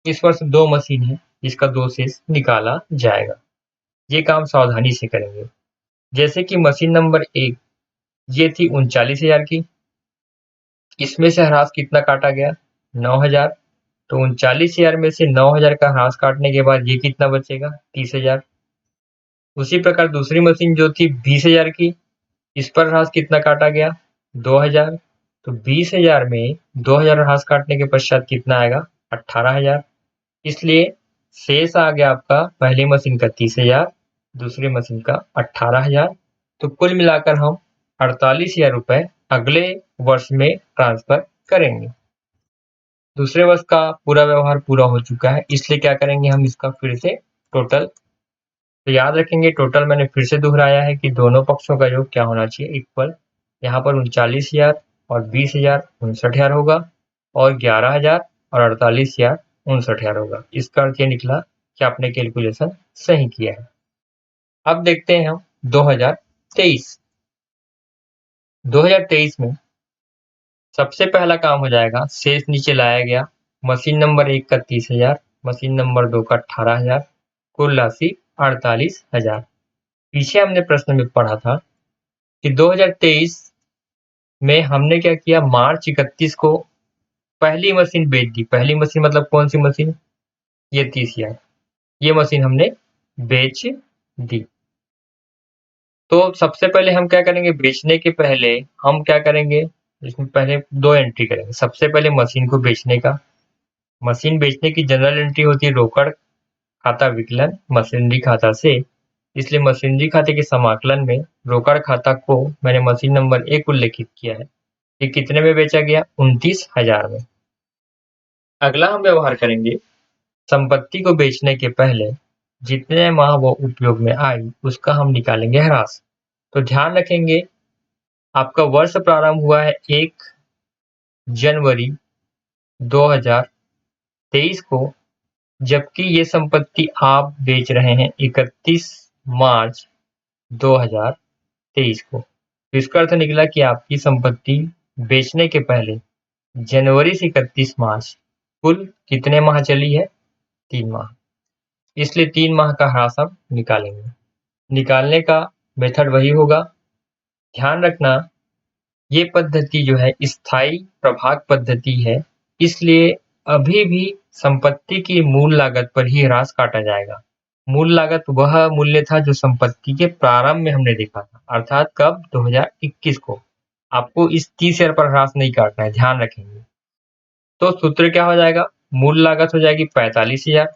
Speaker 1: इस वर्ष 2 मशीन है, जिसका 2 शेष निकाला जाएगा। ये काम सावधानी से करेंगे। जैसे कि मशीन नंबर 1 ये थी 39,000 की, इसमें से ह्रास कितना काटा गया, 9,000। तो 39,000 में से 9,000 का ह्रास काटने के बाद ये कितना बचेगा, 30,000। उसी प्रकार दूसरी मशीन जो थी 20,000 की, इस पर ह्रास कितना काटा गया, 2,000। तो 20,000 में 2,000 ह्रास काटने के पश्चात कितना आएगा, 18,000। इसलिए शेष आ गया आपका पहली मशीन का 30,000, दूसरी मशीन का 18,000। तो कुल मिलाकर हम 48,000 रुपए अगले वर्ष में ट्रांसफर करेंगे। दूसरे वर्ष का पूरा व्यवहार पूरा हो चुका है, इसलिए क्या करेंगे, हम इसका फिर से टोटल। तो याद रखेंगे टोटल मैंने फिर से दोहराया है कि दोनों पक्षों का योग क्या होना चाहिए, इक्वल। यहाँ पर 39,000 और 20,000 59,000 होगा और 11,000 और 48,000 59,000 होगा। इसका अर्थ ये निकला कि आपने कैलकुलेशन सही किया है। अब देखते हैं हम 2023। 2023 में सबसे पहला काम हो जाएगा, शेष नीचे लाया गया मशीन नंबर 1 का 30,000, मशीन नंबर 2 का 18,000, कुल राशि 48,000। पीछे हमने प्रश्न में पढ़ा था कि 2023 में हमने क्या किया, मार्च 31 को पहली मशीन बेच दी। पहली मशीन मतलब कौन सी मशीन? ये 30,000, ये मशीन हमने बेच दी। तो सबसे पहले हम क्या करेंगे, बेचने के पहले हम क्या करेंगे, इसमें पहले 2 एंट्री करेंगे। सबसे पहले मशीन को बेचने का, मशीन बेचने की जनरल एंट्री होती है रोकड़ खाता विकलन मशीनरी खाता से, इसलिए मशीनरी खाते के समाकलन में रोकड़ खाता को मैंने मशीन नंबर 1 उल्लेखित किया है। ये कितने में बेचा गया? 29,000 में। अगला हम व्यवहार करेंगे, संपत्ति को बेचने के पहले जितने माह वो उपयोग में आई उसका हम निकालेंगे ह्रास। तो ध्यान रखेंगे, आपका वर्ष प्रारंभ हुआ है 1 जनवरी 2023 को, जबकि ये संपत्ति आप बेच रहे हैं 31 मार्च 2023 को। तो इसका अर्थ निकला कि आपकी संपत्ति बेचने के पहले जनवरी से 31 मार्च कुल कितने माह चली है? 3 माह। इसलिए 3 माह का ह्रास हम निकालेंगे। निकालने का मेथड वही होगा। ध्यान रखना, ये पद्धति जो है स्थायी प्रभाग पद्धति है, इसलिए अभी भी संपत्ति की मूल लागत पर ही ह्रास काटा जाएगा। मूल लागत वह मूल्य था जो संपत्ति के प्रारंभ में हमने देखा था, अर्थात कब? 2021 को। आपको इस 30,000 पर ह्रास नहीं काटना है, ध्यान रखेंगे। तो सूत्र क्या हो जाएगा? मूल लागत हो जाएगी 45,000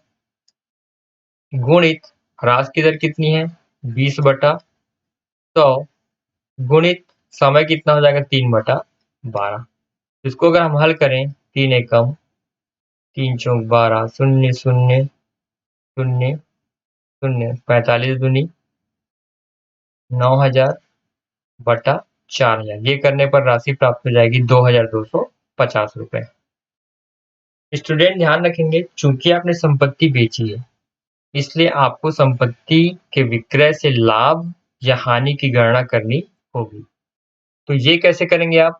Speaker 1: गुणित ह्रास की दर कितनी है? 20/100 गुणित समय कितना हो जाएगा? 3/12। इसको अगर हम हल करें, 3 एकम 3 चौक 12, 0 0 0 0, 45 दूनी 9,000/4,000। ये करने पर राशि प्राप्त हो जाएगी 2,250 रुपए। स्टूडेंट ध्यान रखेंगे, चूंकि आपने संपत्ति बेची है, इसलिए आपको संपत्ति के विक्रय से लाभ या हानि की गणना करनी होगी। तो ये कैसे करेंगे आप?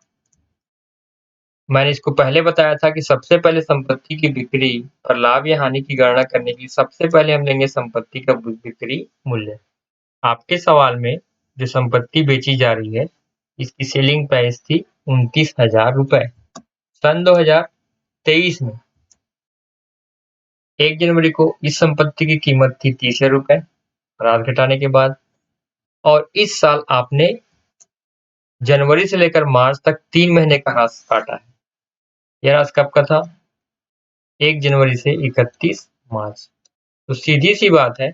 Speaker 1: मैंने इसको पहले बताया था कि सबसे पहले संपत्ति की बिक्री पर लाभ या हानि की गणना करने के लिए सबसे पहले हम लेंगे संपत्ति का बिक्री मूल्य। आपके सवाल में जो संपत्ति बेची जा रही है, इसकी सेलिंग प्राइस थी 29,000 रुपए। सन 2023 में 1 जनवरी को इस संपत्ति की कीमत थी 30,000 रुपए ह्रास घटाने के बाद, और इस साल आपने जनवरी से लेकर मार्च तक 3 महीने का ह्रास काटा है। यह ह्रास कब का था? 1 जनवरी से 31 मार्च। तो सीधी सी बात है,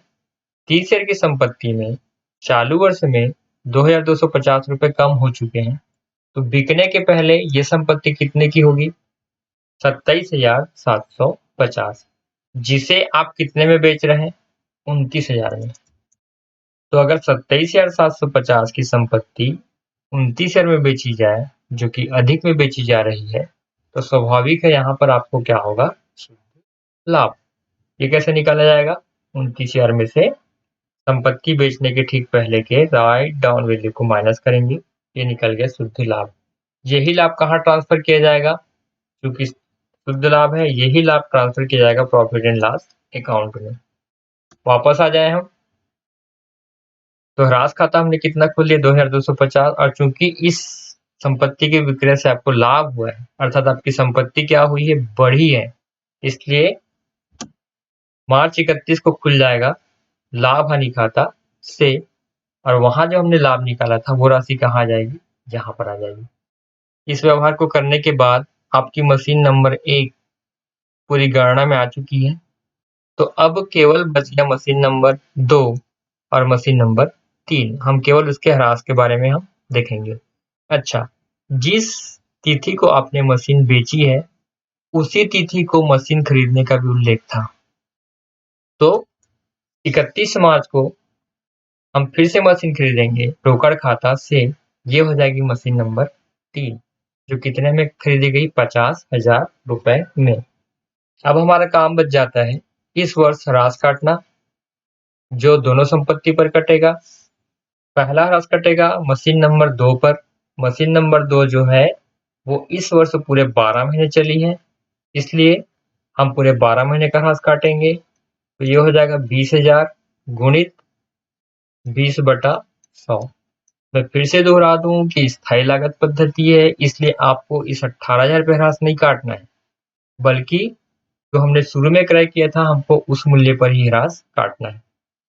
Speaker 1: 30,000 की संपत्ति में चालू वर्ष में 2,250 रुपए कम हो चुके हैं। तो बिकने के पहले ये संपत्ति कितने की होगी? 27,750, जिसे आप कितने में बेच रहे हैं? 29,000 में। तो अगर 27,750 की संपत्ति 29,000 में बेची जाए, जो कि अधिक में बेची जा रही है, तो स्वाभाविक है यहाँ पर आपको क्या होगा? लाभ। ये कैसे निकाला जाएगा? 29,000 में से संपत्ति बेचने के ठीक पहले के राइट डाउन वैल्यू को माइनस करेंगे, ये निकल गया शुद्ध लाभ। यही लाभ कहाँ ट्रांसफर किया जाएगा? क्योंकि शुद्ध लाभ है, यही लाभ ट्रांसफर किया जाएगा प्रॉफिट एंड लॉस अकाउंट में। वापस आ जाए हम, तो ह्रास खाता हमने कितना खोल लिया? 2,250, और चूंकि इस संपत्ति के विक्रय से आपको लाभ हुआ है, अर्थात आपकी संपत्ति क्या हुई है? बढ़ी है, इसलिए मार्च 31 को खुल जाएगा लाभ हानि खाता से, और वहां जो हमने लाभ निकाला था वो राशि कहाँ आ जाएगी? यहाँ पर आ जाएगी। इस व्यवहार को करने के बाद आपकी मशीन नंबर 1 पूरी गणना में आ चुकी है। तो अब केवल बच गया मशीन नंबर 2 और मशीन नंबर 3। हम केवल उसके ह्रास के बारे में हम देखेंगे। अच्छा, जिस तिथि को आपने मशीन बेची है, उसी तिथि को मशीन खरीदने का भी उल्लेख था। तो 31 मार्च को हम फिर से मशीन खरीदेंगे रोकड़ खाता से। ये हो जाएगी मशीन नंबर 3, जो कितने में खरीदी गई? 50,000 रुपए में। अब हमारा काम बच जाता है इस वर्ष ह्रास काटना, जो दोनों संपत्ति पर कटेगा। पहला ह्रास कटेगा मशीन नंबर 2 पर। मशीन नंबर 2 जो है वो इस वर्ष पूरे 12 महीने चली है, इसलिए हम पूरे 12 महीने का ह्रास काटेंगे तो ये हो जाएगा 20,000 गुणित 20/100। मैं फिर से दोहरा दूं कि स्थायी लागत पद्धति है, इसलिए आपको इस 18,000 पे ह्रास नहीं काटना है, बल्कि जो हमने शुरू में क्रय किया था हमको उस मूल्य पर ही ह्रास काटना है।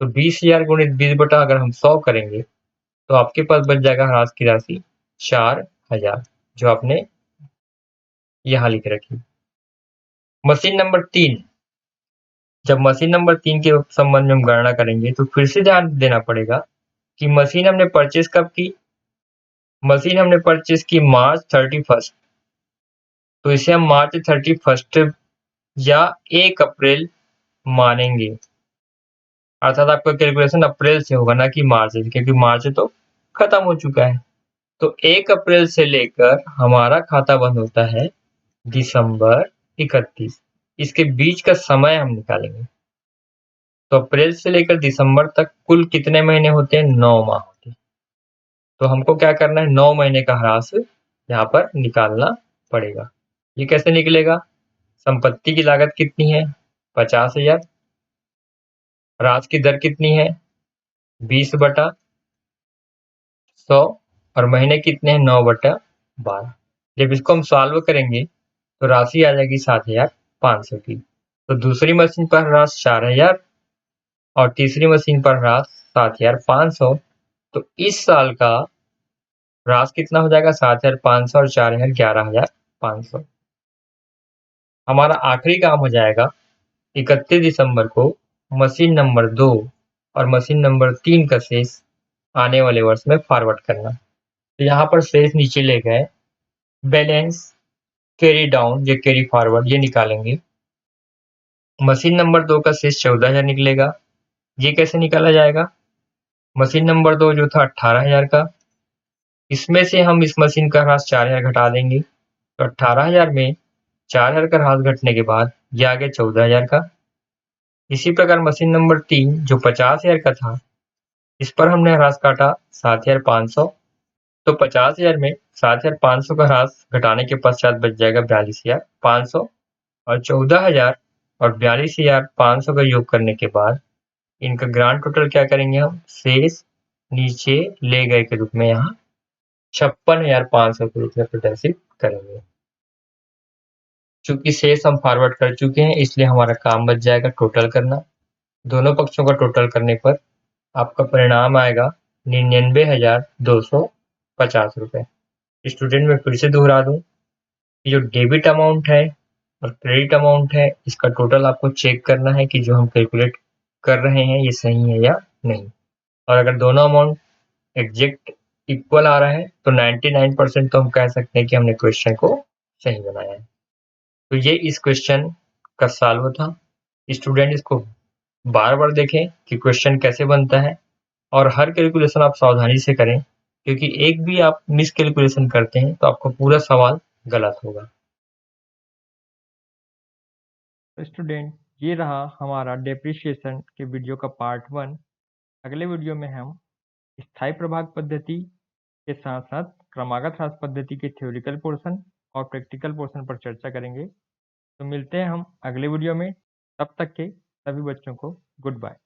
Speaker 1: तो 20,000 गुणित 20 बटा अगर हम 100 करेंगे तो आपके पास बच जाएगा ह्रास की राशि 4,000, जो आपने यहाँ लिख रखी। मशीन नंबर 3, जब मशीन नंबर 3 के संबंध में हम गणना करेंगे तो फिर से ध्यान देना पड़ेगा कि मशीन हमने परचेज कब की। मशीन हमने परचेज की मार्च 31, तो इसे हम मार्च 31 या 1 अप्रैल मानेंगे, अर्थात आपका कैलकुलेशन अप्रैल से होगा, ना कि मार्च से, क्योंकि मार्च तो खत्म हो चुका है। तो 1 अप्रैल से लेकर हमारा खाता बंद होता है दिसंबर 31, इसके बीच का समय हम निकालेंगे। तो अप्रैल से लेकर दिसंबर तक कुल कितने महीने होते हैं? 9 माह होते हैं। तो हमको क्या करना है? 9 महीने का ह्रास यहाँ पर निकालना पड़ेगा। ये कैसे निकलेगा? संपत्ति की लागत कितनी है? 50,000। ह्रास की दर कितनी है? 20/100। और महीने कितने हैं? 9/12। जब इसको हम सॉल्व करेंगे तो राशि आ जाएगी 7,500 की। तो दूसरी मशीन पर ह्रास 4,000 और तीसरी मशीन पर ह्रास 7,500। तो इस साल का ह्रास कितना हो जाएगा? 7,500 और 4,000 11,500। हमारा आखिरी काम हो जाएगा 31 दिसंबर को मशीन नंबर 2 और मशीन नंबर 3 का शेष आने वाले वर्ष में फॉरवर्ड करना। तो यहाँ पर शेष नीचे ले गए, बैलेंस, कैरी डाउन या कैरी फॉरवर्ड ये निकालेंगे। मशीन नंबर 2 का शेष 14,000 निकलेगा। ये कैसे निकाला जाएगा? मशीन नंबर 2 जो था 18,000 का, इसमें से हम इस मशीन का ह्रास 4,000 घटा देंगे, तो 18,000 में 4,000 का ह्रास घटने के बाद ये आ गया 14,000 का। इसी प्रकार मशीन नंबर 3 जो 50,000 का था, इस पर हमने ह्रास काटा 7,500। तो 50,000 में 7,500 का ह्रास घटाने के पश्चात बच जाएगा 42,500, और 14,000 और 42,500 का योग करने के बाद इनका ग्रांड टोटल क्या करेंगे? हम शेष नीचे ले गए के रूप में यहाँ 56,500 के रूप में प्रदर्शित करेंगे। चूंकि शेष हम फॉरवर्ड कर चुके हैं इसलिए हमारा काम बच जाएगा टोटल करना। दोनों पक्षों का टोटल करने पर आपका परिणाम आएगा 99,250 रुपए। स्टूडेंट मैं फिर से दोहरा दूं कि जो डेबिट अमाउंट है और क्रेडिट अमाउंट है इसका टोटल आपको चेक करना है कि जो हम कैलकुलेट कर रहे हैं ये सही है या नहीं। और अगर दोनों अमाउंट एग्जैक्ट इक्वल आ रहा है तो 99% तो हम कह सकते हैं कि हमने क्वेश्चन को सही बनाया है। तो ये इस क्वेश्चन का सॉल्व था। स्टूडेंट इसको बार बार देखें कि क्वेश्चन कैसे बनता है, और हर कैलकुलेशन आप सावधानी से करें, क्योंकि एक भी आप मिस कैलकुलेशन करते हैं तो आपका पूरा सवाल गलत होगा। तो स्टूडेंट ये रहा हमारा डेप्रिसिएशन के वीडियो का पार्ट 1। अगले वीडियो में हम स्थायी प्रभाग पद्धति के साथ साथ क्रमागत ह्रास पद्धति के थ्योरिटिकल पोर्शन और प्रैक्टिकल पोर्शन पर चर्चा करेंगे। तो मिलते हैं हम अगले वीडियो में, तब तक के सभी बच्चों को गुड बाय।